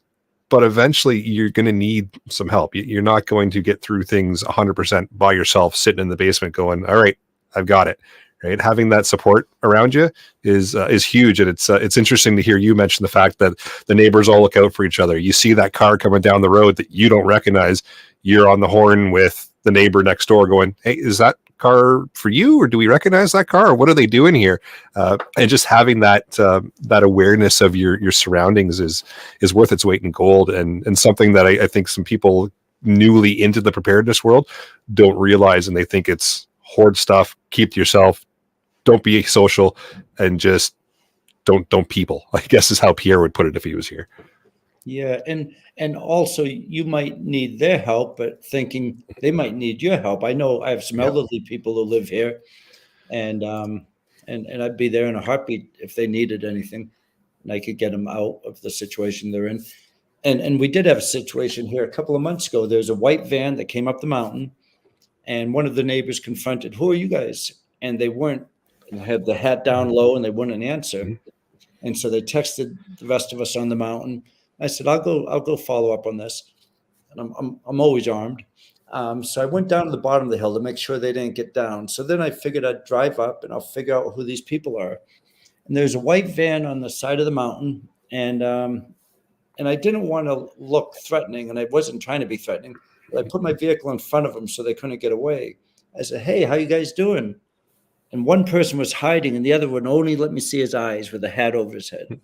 but eventually you're going to need some help. You're not going to get through things 100% by yourself, sitting in the basement going, all right, I've got it. Right. Having that support around you is huge. And it's interesting to hear you mention the fact that the neighbors all look out for each other. You see that car coming down the road that you don't recognize. You're on the horn with the neighbor next door going, hey, is that car for you, or do we recognize that car, or what are they doing here? And just having that awareness of your surroundings is worth its weight in gold, and something that I think some people newly into the preparedness world don't realize, and they think it's hoard stuff, keep to yourself, don't be social, and just don't people, I guess is how Pierre would put it if he was here. Yeah, and also you might need their help, but thinking they might need your help. I know I have some elderly people who live here, and I'd be there in a heartbeat if they needed anything, and I could get them out of the situation they're in. And we did have a situation here a couple of months ago. There's a white van that came up the mountain, and one of the neighbors confronted, "Who are you guys?" And they weren't, had the hat down low, and they wouldn't answer. And so they texted the rest of us on the mountain. I said, I'll go follow up on this. And I'm always armed. So I went down to the bottom of the hill to make sure they didn't get down. So then I figured I'd drive up and I'll figure out who these people are. And there's a white van on the side of the mountain, and I didn't want to look threatening, and I wasn't trying to be threatening, but I put my vehicle in front of them so they couldn't get away. I said, "Hey, how you guys doing?" And one person was hiding, and the other one only let me see his eyes with a hat over his head.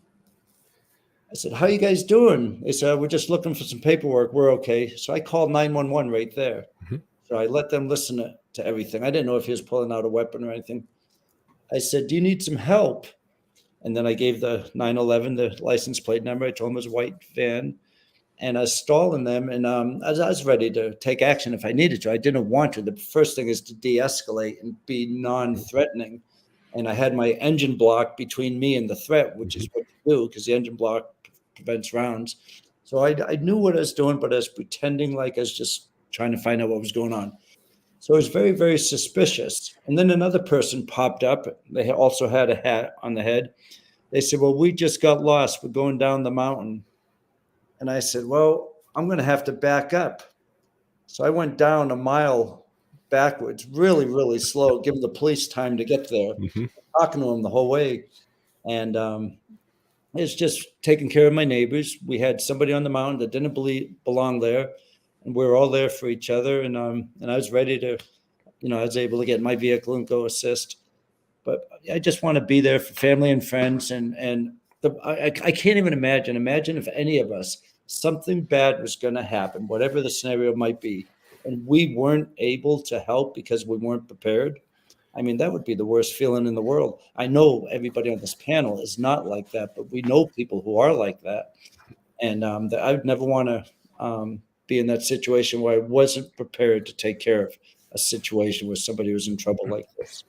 I said, "How you guys doing?" They said, "We're just looking for some paperwork. We're okay." So I called 911 right there. Mhm. So I let them listen to everything. I didn't know if he was pulling out a weapon or anything. I said, "Do you need some help?" And then I gave the 911, the license plate number. I told him it was a white van. And I was stalling them. And I was ready to take action if I needed to. I didn't want to. The first thing is to de-escalate and be non-threatening. And I had my engine block between me and the threat, which is what you do, because the engine block prevents rounds. So I knew what I was doing, but I was pretending like I was just trying to find out what was going on. So it was very, very suspicious. And then another person popped up. They also had a hat on the head. They said, "Well, we just got lost. We're going down the mountain." And I said, "Well, I'm going to have to back up." So I went down a mile backwards, really, really slow, giving the police time to get there, Mhm. talking to them the whole way. And it's just taking care of my neighbors. We had somebody on the mountain that didn't belong there, and we were all there for each other. And I was ready to, I was able to get in my vehicle and go assist. But I just want to be there for family and friends. I can't even imagine. Imagine if any of us, something bad was going to happen, whatever the scenario might be, and we weren't able to help because we weren't prepared. I mean, that would be the worst feeling in the world. I know everybody on this panel is not like that, but we know people who are like that. And I would never want to be in that situation where I wasn't prepared to take care of a situation where somebody was in trouble like this.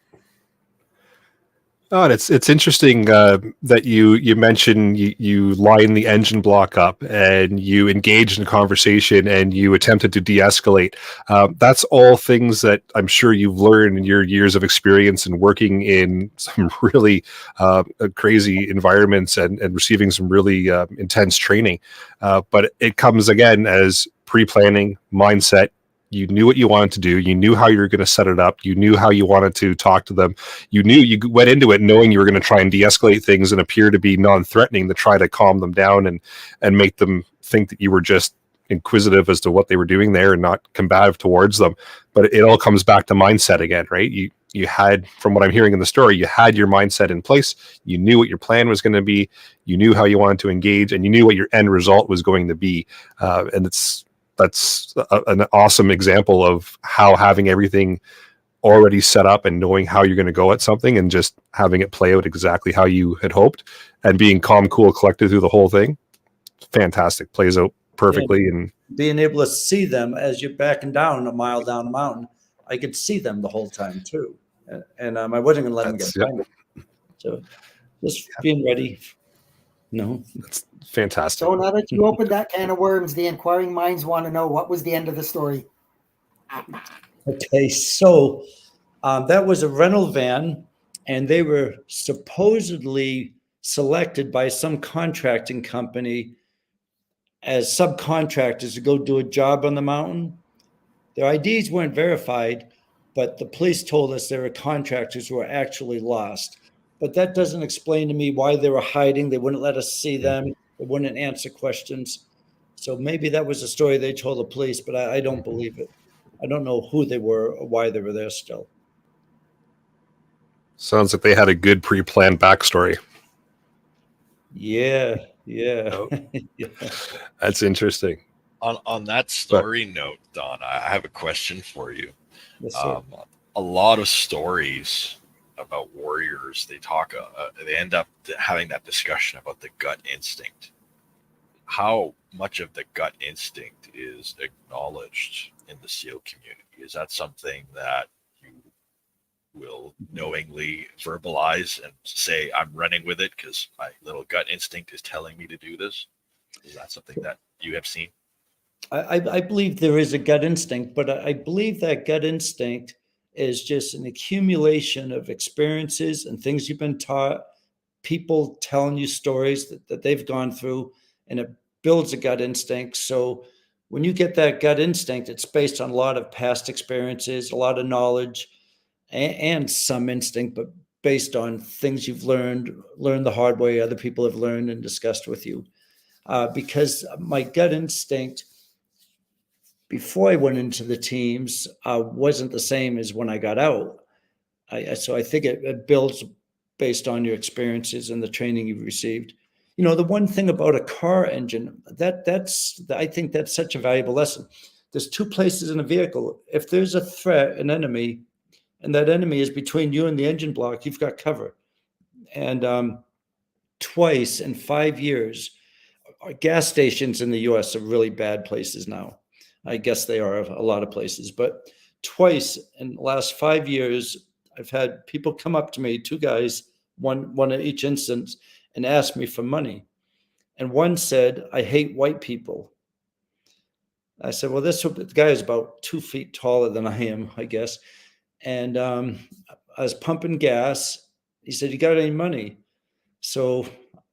Oh, and it's interesting that you mentioned you line the engine block up and you engaged in conversation and you attempted to de-escalate. That's all things that I'm sure you've learned in your years of experience and working in some really crazy environments and receiving some really intense training. But it comes again as pre-planning, mindset. You knew what you wanted to do. You knew how you were going to set it up. You knew how you wanted to talk to them. You knew you went into it knowing you were going to try and de-escalate things and appear to be non-threatening to try to calm them down and make them think that you were just inquisitive as to what they were doing there and not combative towards them. But it all comes back to mindset again, right? You had, from what I'm hearing in the story, you had your mindset in place. You knew what your plan was going to be. You knew how you wanted to engage, and you knew what your end result was going to be. And that's an awesome example of how having everything already set up and knowing how you're going to go at something and just having it play out exactly how you had hoped and being calm, cool, collected through the whole thing. Fantastic. Plays out perfectly. And being able to see them as you're backing down a mile down the mountain, I could see them the whole time too. And I wasn't going to let them get blinded. So just being ready. No, that's fantastic. So now that you opened that can of worms, the inquiring minds want to know, what was the end of the story? Okay, so that was a rental van, and they were supposedly selected by some contracting company as subcontractors to go do a job on the mountain. Their IDs weren't verified, but the police told us they were contractors who were actually lost. But that doesn't explain to me why they were hiding. They wouldn't let us see them. They wouldn't answer questions. So maybe that was a story they told the police, but I don't believe it. I don't know who they were or why they were there still. Sounds like they had a good pre-planned backstory. Yeah. Oh, yeah. That's interesting. On that story note, Don, I have a question for you. Yes, sir. A lot of stories about warriors, they end up having that discussion about the gut instinct. How much of the gut instinct is acknowledged in the SEAL community? Is that something that you will knowingly verbalize and say, "I'm running with it because my little gut instinct is telling me to do this"? Is that something that you have seen? I believe there is a gut instinct, but I believe that gut instinct is just an accumulation of experiences and things you've been taught, people telling you stories that they've gone through, and it builds a gut instinct. So when you get that gut instinct, it's based on a lot of past experiences, a lot of knowledge, and some instinct, but based on things you've learned the hard way, other people have learned and discussed with you. Because my gut instinct before I went into the teams wasn't the same as when I got out. So I think it builds based on your experiences and the training you've received. You know, the one thing about a car engine, I think that's such a valuable lesson. There's two places in a vehicle. If there's a threat, an enemy, and that enemy is between you and the engine block, you've got cover. And twice in 5 years, gas stations in the US are really bad places now. I guess they are a lot of places, but twice in the last 5 years, I've had people come up to me, two guys, one at each instance, and ask me for money. And one said, "I hate white people." I said, well, the guy is about 2 feet taller than I am, I guess. And I was pumping gas. He said, "You got any money?" So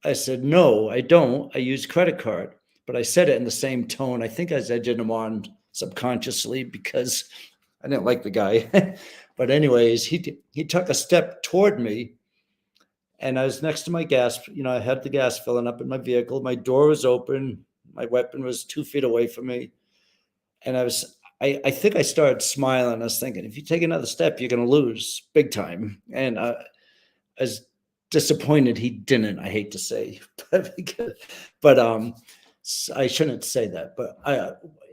I said, "No, I don't. I use credit card." But I said it in the same tone. I think I was edging him on subconsciously because I didn't like the guy. But anyways, he took a step toward me, and I was next to my gas. You know, I had the gas filling up in my vehicle. My door was open. My weapon was 2 feet away from me. And I think I started smiling. I was thinking, if you take another step, you're going to lose big time. And I was disappointed he didn't, I hate to say, but I shouldn't say that, but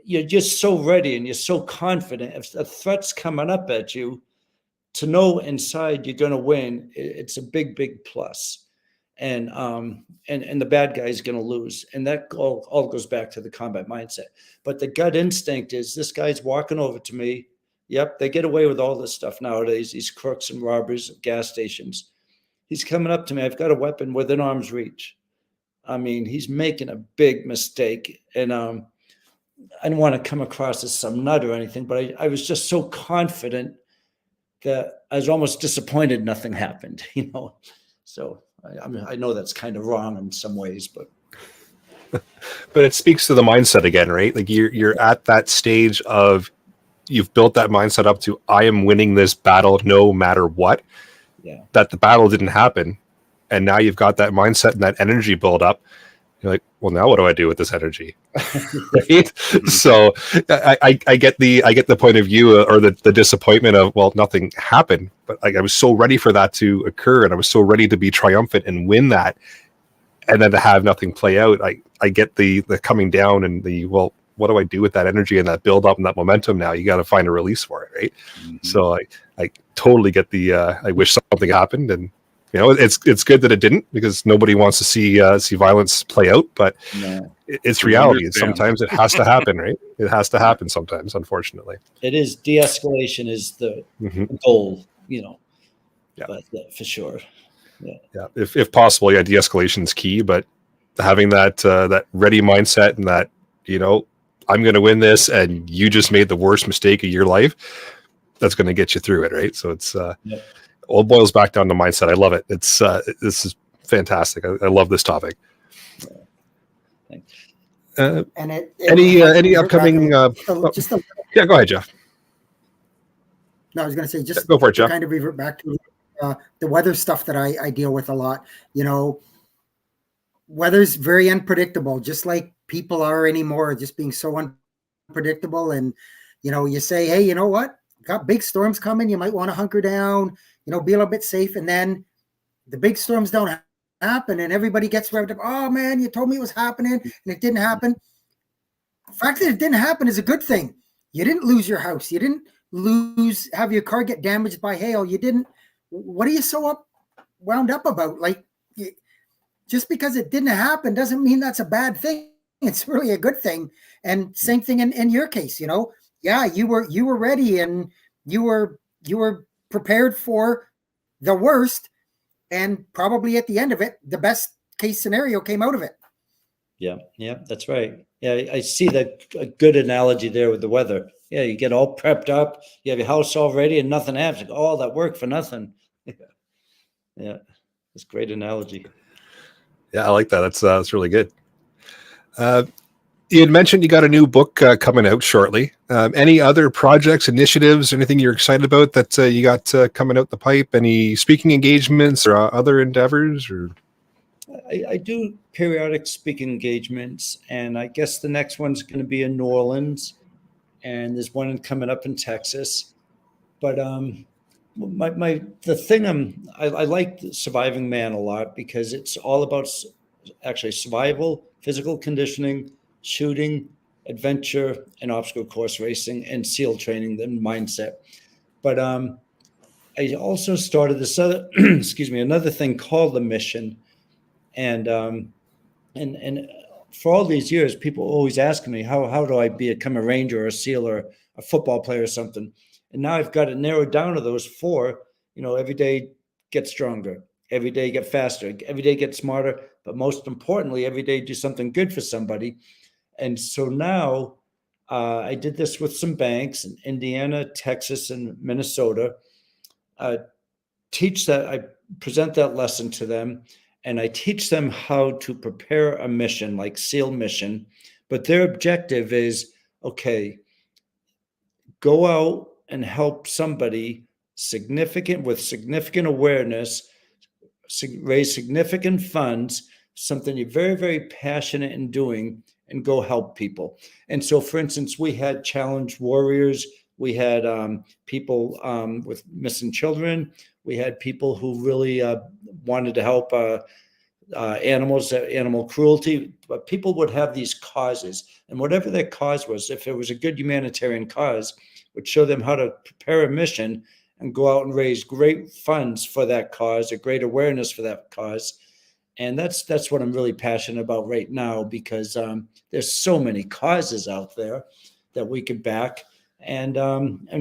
you're just so ready and you're so confident. If a threat's coming up at you, to know inside you're going to win, it's a big, big plus. And the bad guy is going to lose. And that all goes back to the combat mindset. But the gut instinct is, this guy's walking over to me. Yep, they get away with all this stuff nowadays, these crooks and robbers at gas stations. He's coming up to me. I've got a weapon within arm's reach. I mean, he's making a big mistake. And I didn't want to come across as some nut or anything, but I was just so confident that I was almost disappointed nothing happened, you know. So I know that's kind of wrong in some ways, but it speaks to the mindset again, right? Like you're at that stage of, you've built that mindset up to, I am winning this battle no matter what. Yeah. That the battle didn't happen, and now you've got that mindset and that energy build up. You're like, well, now what do I do with this energy? Right? So I get the point of view, or the disappointment of, well, nothing happened, but like I was so ready for that to occur, and I was so ready to be triumphant and win that, and then to have nothing play out. I get the coming down and the, well, what do I do with that energy and that build up and that momentum? Now you got to find a release for it, right? Mm-hmm. So I totally get the I wish something happened, and you know, it's good that it didn't, because nobody wants to see violence play out, but no. It's reality. And sometimes it has to happen, right? It has to happen sometimes, unfortunately. It is. De-escalation is the goal, you know. Yeah, but, for sure. Yeah. If possible, yeah, de-escalation is key, but having that ready mindset and that, you know, I'm going to win this, and you just made the worst mistake of your life, that's going to get you through it, right? So it's all boils back down to mindset. I love it. It's this is fantastic. I love this topic. And any upcoming? Yeah, go ahead, Jeff. No, I was going to say, just go for it, Jeff. Kind of revert back to the weather stuff that I deal with a lot. You know, weather's very unpredictable, just like people are anymore, just being so unpredictable. And, you know, you say, hey, you know what? Got big storms coming. You might want to hunker down, you know, be a little bit safe. And then the big storms don't happen, and everybody gets revved up. Oh man, you told me it was happening and it didn't happen. The fact that it didn't happen is a good thing. You didn't lose your house. You didn't have your car get damaged by hail. You didn't. What are you so wound up about? Like, just because it didn't happen doesn't mean that's a bad thing. It's really a good thing. And same thing in your case, you know. Yeah, you were ready, and you were prepared for the worst, and probably at the end of it, the best case scenario came out of it. Yeah, that's right. Yeah, I see that, a good analogy there with the weather. Yeah, you get all prepped up, you have your house all ready, and nothing happens. Like, all that work for nothing. Yeah, that's a great analogy. Yeah, I like that. That's really good. You had mentioned you got a new book coming out shortly. Any other projects, initiatives, anything you're excited about that you got coming out the pipe? Any speaking engagements or other endeavors? Or I do periodic speaking engagements, and I guess the next one's going to be in New Orleans, and there's one coming up in Texas. But the thing I like Surviving Man a lot because it's all about actually survival, physical conditioning, shooting, adventure, and obstacle course racing, and SEAL training and mindset. But I also started this other excuse me, another thing called the Mission. And for all these years, people always ask me, how do I become a Ranger or a SEAL or a football player or something? And now I've got it narrowed down to those four. Every day get stronger, every day get faster, every day get smarter, but most importantly, every day do something good for somebody. And so now I did this with some banks in Indiana, Texas, and Minnesota. I present that lesson to them. And I teach them how to prepare a mission, like SEAL mission. But their objective is, okay, go out and help somebody with significant awareness, raise significant funds, something you're very, very passionate in doing, and go help people. And so, for instance, we had challenged warriors. We had people with missing children. We had people who really wanted to help animals, animal cruelty, but people would have these causes. And whatever their cause was, if it was a good humanitarian cause, would show them how to prepare a mission and go out and raise great funds for that cause, a great awareness for that cause. And that's what I'm really passionate about right now, because there's so many causes out there that we could back. And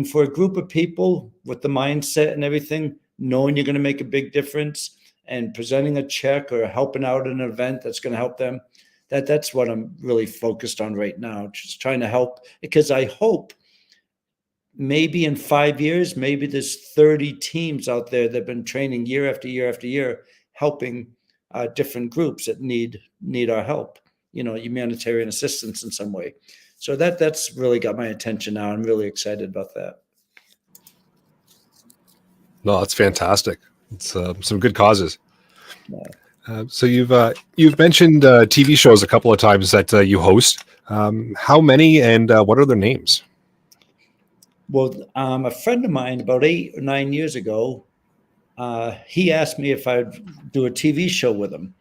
for a group of people with the mindset and everything, knowing you're going to make a big difference and presenting a check or helping out an event that's going to help them, that's what I'm really focused on right now, just trying to help, because I hope maybe in 5 years, maybe there's 30 teams out there that have been training year after year after year, helping different groups that need our help, humanitarian assistance in some way. So that's really got my attention now. I'm really excited about that. No, that's fantastic. It's some good causes. So you've mentioned TV shows a couple of times that you host. How many and what are their names? Well, a friend of mine about 8 or 9 years ago, he asked me if I'd do a TV show with him.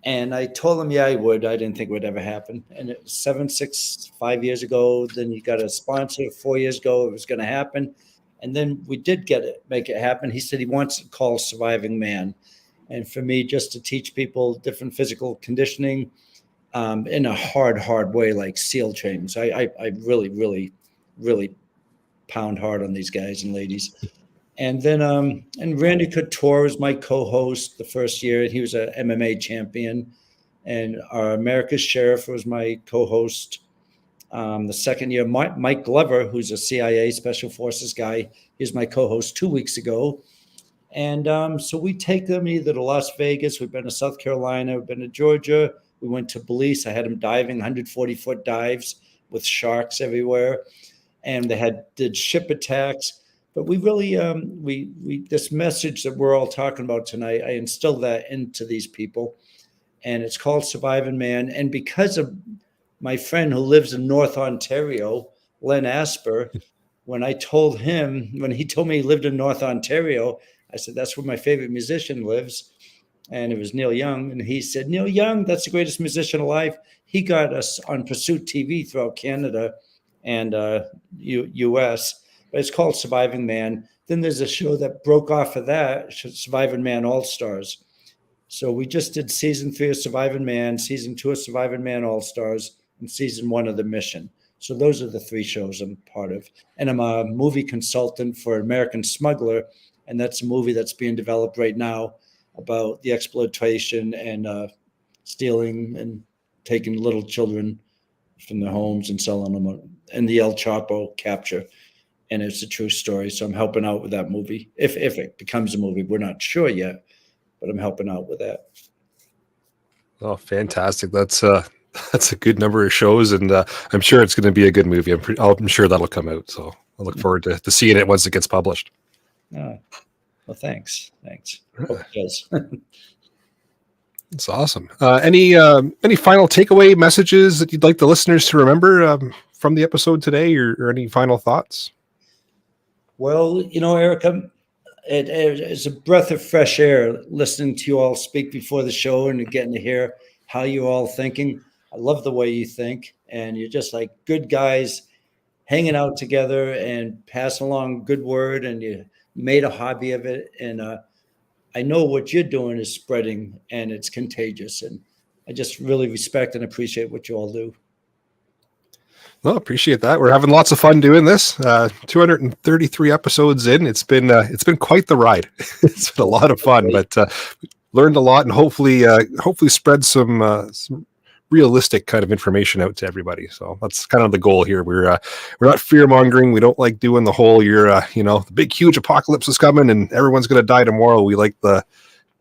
And I told him, yeah, I would. I didn't think it would ever happen. And it was 5 years ago. Then you got a sponsor 4 years ago. It was going to happen. And then we did make it happen. He said he wants to call Surviving Man. And for me, just to teach people different physical conditioning in a hard way, like SEAL training. So I really, really, really pound hard on these guys and ladies. And then and Randy Couture was my co-host the first year. He was an MMA champion. And our America's Sheriff was my co-host the second year. Mike Glover, who's a CIA Special Forces guy, he's my co-host 2 weeks ago. And so we take them either to Las Vegas, we've been to South Carolina, we've been to Georgia, we went to Belize. I had them diving 140-foot dives with sharks everywhere. And they did ship attacks. But we really, we this message that we're all talking about tonight, I instilled that into these people. And it's called Surviving Man. And because of my friend who lives in North Ontario, Len Asper, when he told me he lived in North Ontario, I said, that's where my favorite musician lives. And it was Neil Young. And he said, Neil Young, that's the greatest musician alive. He got us on Pursuit TV throughout Canada and US. But it's called Surviving Man. Then there's a show that broke off of that, Surviving Man All-Stars. So we just did season 3 of Surviving Man, season 2 of Surviving Man All-Stars, and season 1 of The Mission. So those are the 3 shows I'm part of. And I'm a movie consultant for American Smuggler, and that's a movie that's being developed right now about the exploitation and stealing and taking little children from their homes and selling them, and the El Chapo capture. And it's a true story. So I'm helping out with that movie. If it becomes a movie, we're not sure yet, but I'm helping out with that. Oh, fantastic. That's That's a good number of shows, and I'm sure it's going to be a good movie. I'm sure that'll come out. So I look forward to seeing it once it gets published. Oh, well, thanks. Hope it does. It's awesome. Any final takeaway messages that you'd like the listeners to remember from the episode today, or any final thoughts? Well, Erica, it's a breath of fresh air listening to you all speak before the show and getting to hear how you're all thinking. I love the way you think, and you're just like good guys hanging out together and passing along good word, and you made a hobby of it. And I know what you're doing is spreading, and it's contagious. And I just really respect and appreciate what you all do. Well, appreciate that. We're having lots of fun doing this. 233 episodes in. It's been quite the ride. It's been a lot of fun, but learned a lot, and hopefully spread some realistic kind of information out to everybody. So that's kind of the goal here. We're not fear mongering. We don't like doing the whole the big huge apocalypse is coming and everyone's going to die tomorrow. We like the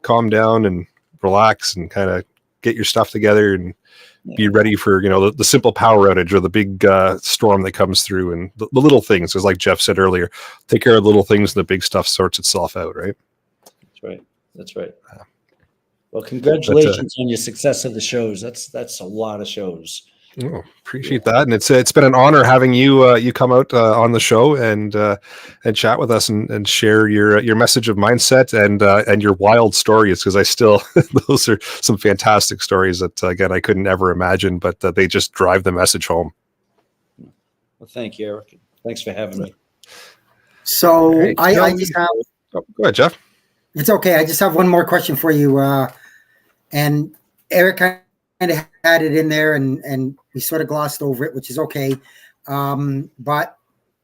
calm down and relax and kind of get your stuff together and be ready for the simple power outage or the big storm that comes through, and the little things. Because like Jeff said earlier, take care of the little things and the big stuff sorts itself out, right? That's right. Well, congratulations on your success of the shows. That's a lot of shows. Oh, appreciate that, and it's been an honor having you come out on the show and chat with us and share your message of mindset and your wild stories, because I still those are some fantastic stories that again I couldn't ever imagine, but they just drive the message home. Well, thank you, Eric. Thanks for having me. So I just have. Oh, go ahead, Jeff. It's okay. I just have one more question for you. And Eric kind of had it in there, and we sort of glossed over it, which is okay. But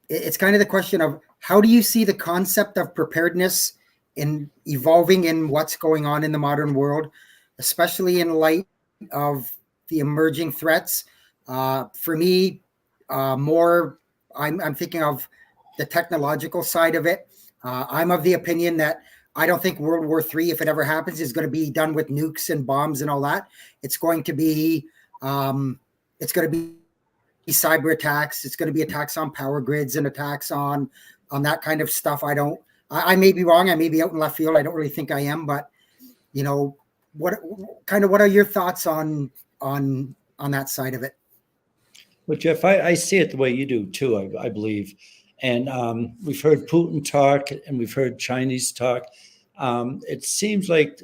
it's kind of the question of, how do you see the concept of preparedness in evolving in what's going on in the modern world, especially in light of the emerging threats? For me, I'm thinking of the technological side of it. I'm of the opinion that I don't think World War III, if it ever happens, is going to be done with nukes and bombs and all that. It's going to be cyber attacks. It's going to be attacks on power grids and attacks on that kind of stuff. I may be wrong. I may be out in left field. I don't really think I am, but what are your thoughts on that side of it? Well, Jeff, I see it the way you do too, I believe. And we've heard Putin talk and we've heard Chinese talk. It seems like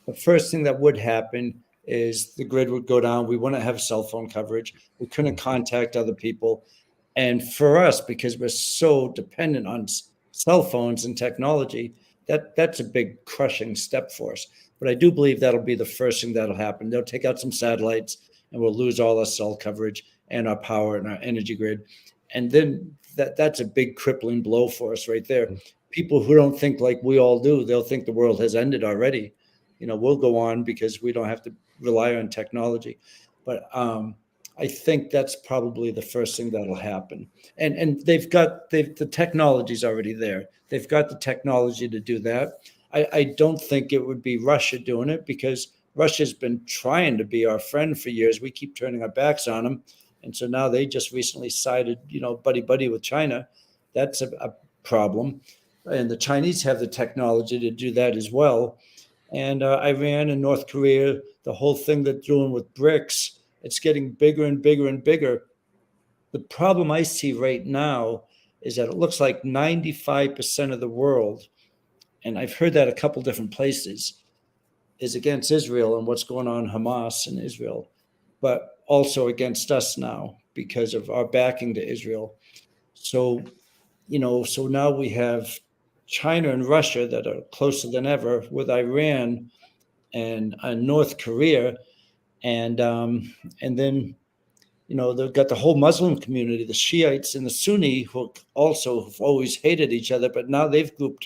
the first thing that would happen is the grid would go down. We wouldn't have cell phone coverage. We couldn't contact other people. And for us, because we're so dependent on cell phones and technology, that's a big crushing step for us. But I do believe that'll be the first thing that'll happen. They'll take out some satellites and we'll lose all our cell coverage and our power and our energy grid. And then that's a big crippling blow for us right there. People who don't think like we all do, they'll think the world has ended already. We'll go on because we don't have to rely on technology. But I think that's probably the first thing that'll happen. And the technology's already there. They've got the technology to do that. I don't think it would be Russia doing it, because Russia's been trying to be our friend for years. We keep turning our backs on them. And so now they just recently sided, buddy with China. That's a problem. And the Chinese have the technology to do that as well. And Iran and North Korea, the whole thing they're doing with BRICS, it's getting bigger and bigger and bigger. The problem I see right now is that it looks like 95% of the world, and I've heard that a couple different places, is against Israel and what's going on Hamas in Israel, but also against us now because of our backing to Israel. So now we have China and Russia that are closer than ever, with Iran and North Korea. And then, they've got the whole Muslim community, the Shiites and the Sunni, who also have always hated each other, but now they've grouped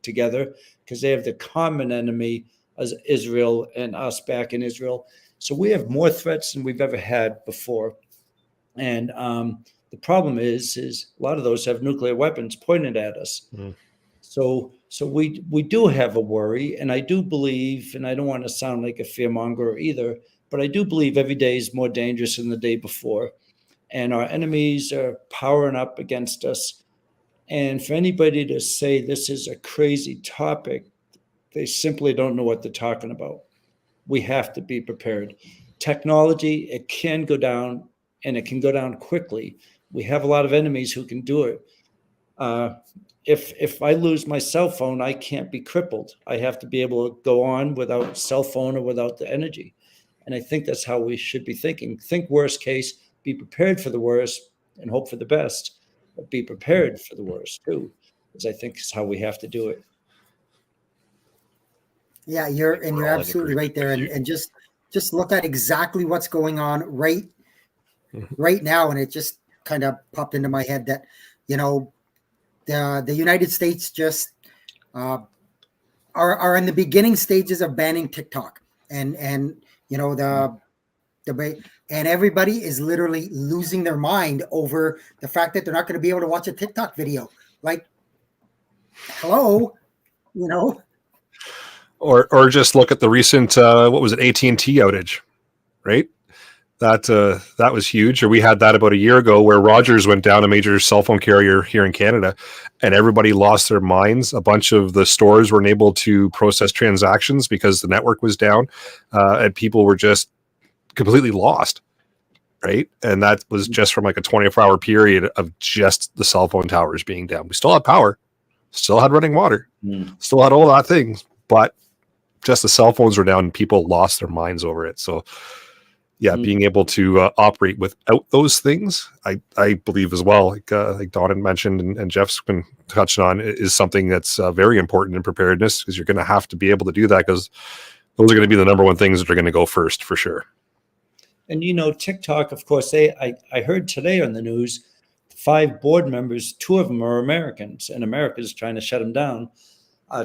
together because they have the common enemy as Israel and us back in Israel. So we have more threats than we've ever had before. And the problem is a lot of those have nuclear weapons pointed at us. Mm. So we do have a worry. And I do believe, and I don't want to sound like a fearmonger either, but I do believe every day is more dangerous than the day before. And our enemies are powering up against us. And for anybody to say this is a crazy topic, they simply don't know what they're talking about. We have to be prepared. Technology, it can go down, and it can go down quickly. We have a lot of enemies who can do it. If I lose my cell phone, I can't be crippled. I have to be able to go on without cell phone or without the energy. And I think that's how we should be thinking. Think worst case, be prepared for the worst, and hope for the best, but be prepared for the worst too, because I think is how we have to do it. Yeah, you're absolutely right there. And just look at exactly what's going on right now. And it just kind of popped into my head that, the United States just are in the beginning stages of banning TikTok, and the and everybody is literally losing their mind over the fact that they're not going to be able to watch a TikTok video. Like, hello, Or just look at the recent what was it, AT&T outage, right? That was huge. Or we had that about a year ago where Rogers went down, a major cell phone carrier here in Canada, and everybody lost their minds. A bunch of the stores weren't able to process transactions because the network was down, and people were just completely lost, right? And that was just from like a 24-hour period of just the cell phone towers being down. We still had power, still had running water, still had all that things, but just the cell phones were down and people lost their minds over it. So yeah, being able to operate without those things, I believe as well, like Don had mentioned and Jeff's been touched on, is something that's very important in preparedness, because you're going to have to be able to do that, because those are going to be the number one things that are going to go first for sure. And TikTok, of course, I heard today on the news, 5 board members, 2 of them are Americans, and America's trying to shut them down.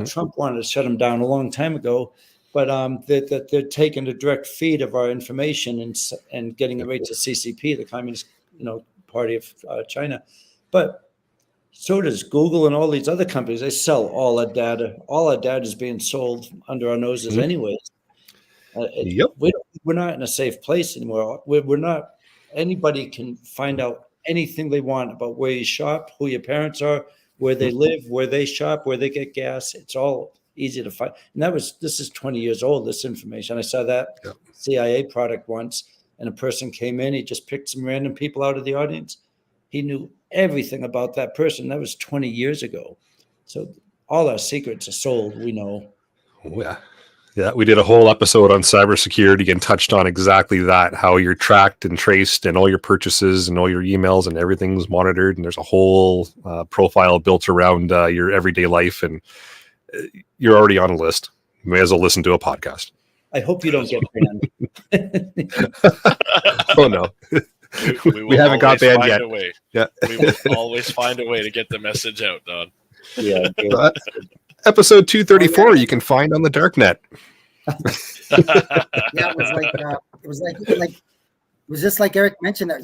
Trump wanted to shut them down a long time ago, but they're taking a direct feed of our information and getting it right to CCP, the Communist Party of China. But so does Google and all these other companies. They sell all that data. All that data is being sold under our noses anyways. We're not in a safe place anymore. We're not. Anybody can find out anything they want about where you shop, who your parents are, where they live, where they shop, where they get gas. It's all easy to find. And this is 20 years old, this information. I saw that CIA product once, and a person came in, he just picked some random people out of the audience. He knew everything about that person. That was 20 years ago. So all our secrets are sold, we know. Yeah, we did a whole episode on cybersecurity and touched on exactly that, how you're tracked and traced, and all your purchases and all your emails and everything's monitored. And there's a whole profile built around your everyday life, and you're already on a list. You may as well listen to a podcast. I hope you don't get banned. Oh, no. We haven't got banned yet. Yeah. We will always find a way to get the message out, Don. Yeah. Episode 234, you can find on the darknet. Yeah, it was just like Eric mentioned that,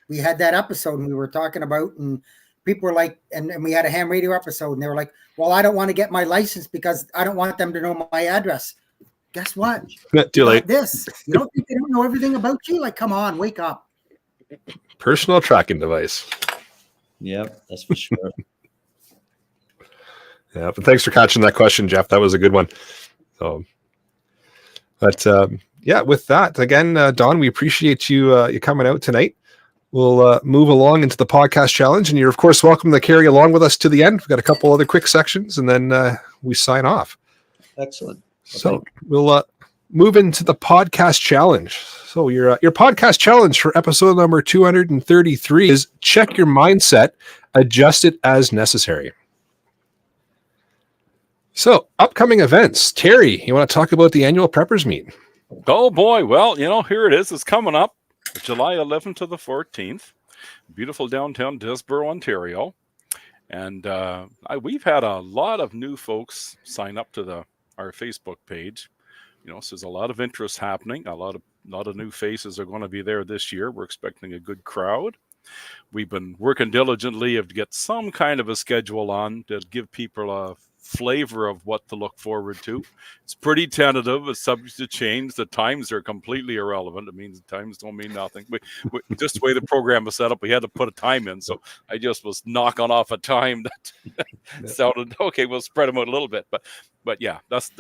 we had that episode and we were talking about, and people were like, and we had a ham radio episode, and they were like, well, I don't want to get my license because I don't want them to know my address. Guess what? Too late. This. You don't think they don't know everything about you? Like, come on, wake up. Personal tracking device. Yep, that's for sure. Yeah, but thanks for catching that question, Jeff. That was a good one. So, but with that, again, Don, we appreciate you coming out tonight. We'll move along into the podcast challenge, and you're of course welcome to carry along with us to the end. We've got a couple other quick sections, and then we sign off. Excellent. So we'll move into the podcast challenge. So your podcast challenge for episode number 233 is check your mindset, adjust it as necessary. So, upcoming events. Terry, you want to talk about the annual Preppers Meet? Oh, boy. Well, here it is. It's coming up July 11th to the 14th. Beautiful downtown Disborough, Ontario. And we've had a lot of new folks sign up to our Facebook page. So there's a lot of interest happening. A lot of new faces are going to be there this year. We're expecting a good crowd. We've been working diligently to get some kind of a schedule on to give people a flavor of what to look forward to. It's pretty tentative. It's subject to change. The times are completely irrelevant. It means the times don't mean nothing. We just the way the program was set up, we had to put a time in. So I just was knocking off a time that sounded okay. We'll spread them out a little bit, but yeah, that's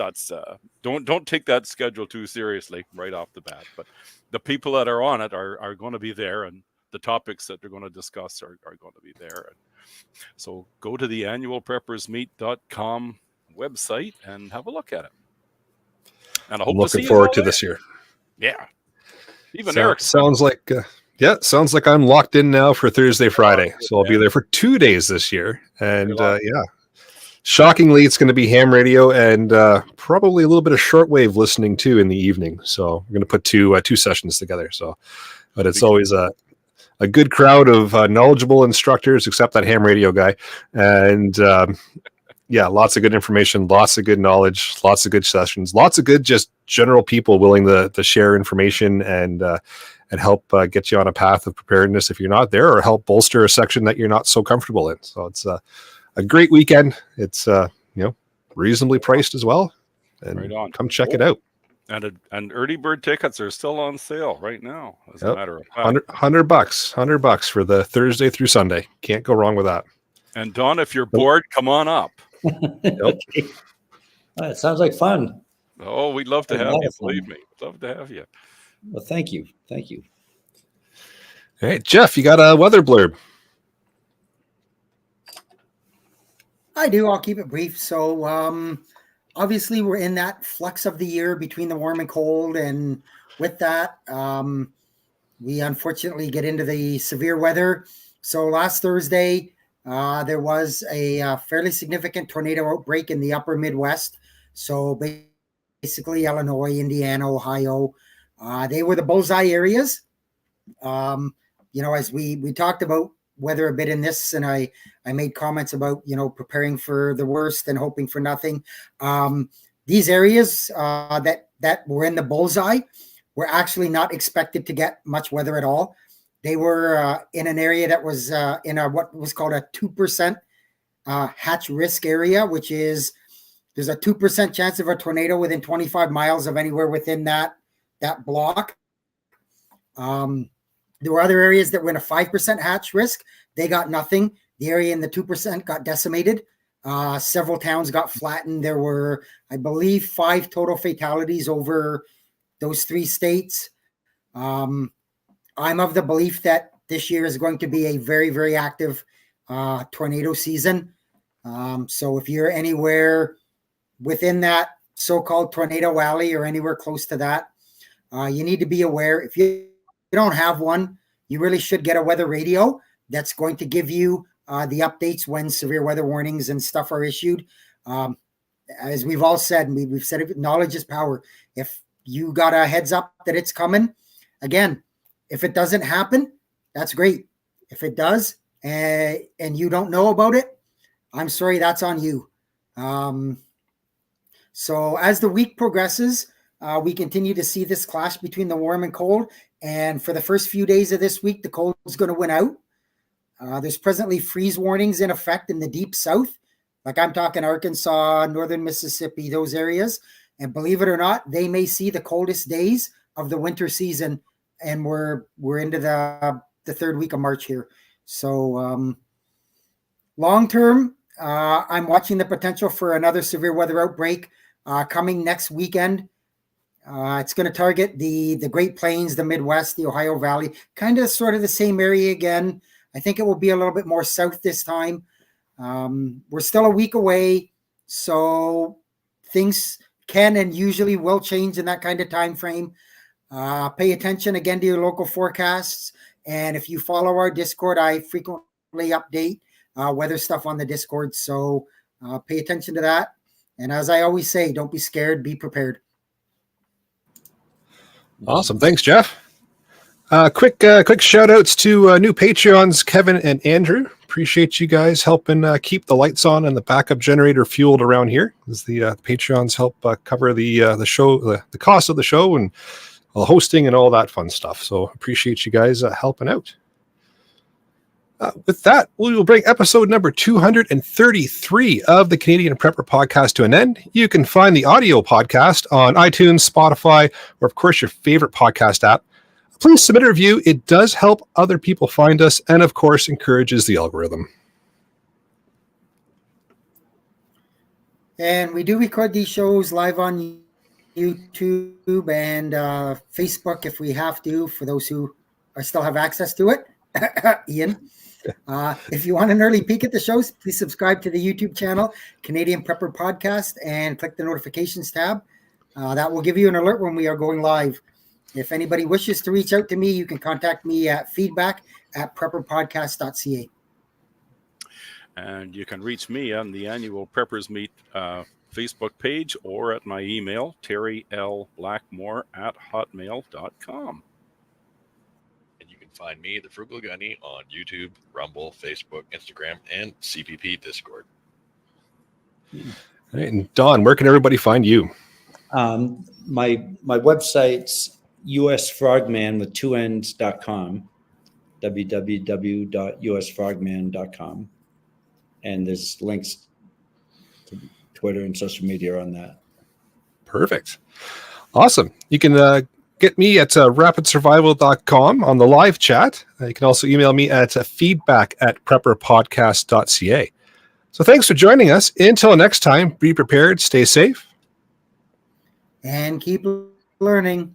don't take that schedule too seriously right off the bat. But the people that are on it are going to be there, and the topics that they're going to discuss are going to be there. And so go to the annualpreppersmeet.com website and have a look at it. And I hope I'm looking forward to this year. Yeah. Even so, Eric sounds like I'm locked in now for Thursday, Friday. So I'll be there for 2 days this year. And shockingly, it's going to be ham radio and probably a little bit of shortwave listening too in the evening. So we're going to put two sessions together. So, but it's always a good crowd of knowledgeable instructors, except that ham radio guy. And lots of good information, lots of good knowledge, lots of good sessions, lots of good just general people willing to share information and help get you on a path of preparedness if you're not there, or help bolster a section that you're not so comfortable in. So it's a great weekend. It's reasonably priced as well. And right on. Come check it out. And early bird tickets are still on sale right now. As a matter of fact, $100 for the Thursday through Sunday. Can't go wrong with that. And Don, if you're bored, come on up. Okay. It sounds like fun. Oh, we'd love to have you. Believe me, we'd love to have you. Well, thank you. All right, Jeff, you got a weather blurb? I do. I'll keep it brief. So, obviously, we're in that flux of the year between the warm and cold, and with that, we unfortunately get into the severe weather. So last Thursday, there was a fairly significant tornado outbreak in the upper Midwest. So basically, Illinois, Indiana, Ohio, they were the bullseye areas. As we talked about weather a bit in this, and I made comments about, preparing for the worst and hoping for nothing. These areas that were in the bullseye were actually not expected to get much weather at all. They were in an area that was in what was called a 2% hatch risk area, which is there's a 2% chance of a tornado within 25 miles of anywhere within that block. There were other areas that were in a 5% hatch risk. They got nothing. The area in the 2% got decimated. Several towns got flattened. There were, I believe, 5 total fatalities over those 3 states. I'm of the belief that this year is going to be a very, very active tornado season. So if you're anywhere within that so-called tornado alley or anywhere close to that, you need to be aware. If you don't have one, you really should get a weather radio that's going to give you the updates when severe weather warnings and stuff are issued. As we've all said, and we've said it, knowledge is power. If you got a heads up that it's coming, again, if it doesn't happen, that's great. If it does, and you don't know about it, I'm sorry, that's on you. So as the week progresses, we continue to see this clash between the warm and cold. And for the first few days of this week, the cold is going to win out. There's presently freeze warnings in effect in the deep south. Like I'm talking Arkansas, northern Mississippi, those areas. And believe it or not, they may see the coldest days of the winter season. And we're into the third week of March here. So long term, I'm watching the potential for another severe weather outbreak coming next weekend. It's going to target the Great Plains, the Midwest, the Ohio Valley, kind of sort of the same area again. I think it will be a little bit more south this time. We're still a week away, so things can and usually will change in that kind of time frame. Pay attention again to your local forecasts. And if you follow our Discord, I frequently update weather stuff on the Discord. So pay attention to that. And as I always say, don't be scared, be prepared. Awesome. Thanks, Jeff. Quick shout outs to new Patreons, Kevin and Andrew. Appreciate you guys helping keep the lights on and the backup generator fueled around here, as the Patreons help cover the show, the cost of the show and hosting and all that fun stuff. So appreciate you guys helping out. With that, we will bring episode number 233 of the Canadian Prepper Podcast to an end. You can find the audio podcast on iTunes, Spotify, or of course your favorite podcast app. Please submit a review. It does help other people find us and of course encourages the algorithm. And we do record these shows live on YouTube and Facebook if we have to, for those who still have access to it. Ian. If you want an early peek at the shows, please subscribe to the YouTube channel, Canadian Prepper Podcast, and click the notifications tab. That will give you an alert when we are going live. If anybody wishes to reach out to me, you can contact me at feedback@prepperpodcast.ca. And you can reach me on the annual Preppers Meet Facebook page or at my email, terrylblackmore@hotmail.com. Find me, The Frugal Gunny, on YouTube, Rumble, Facebook, Instagram, and CPP Discord. All right, and Don, where can everybody find you? My website's usfrogman with 2ns.com, www.usfrogman.com. And there's links to Twitter and social media on that. Perfect. Awesome. You can get me at rapidsurvival.com on the live chat. You can also email me at feedback@prepperpodcast.ca. So thanks for joining us. Until next time, be prepared, stay safe, and keep learning.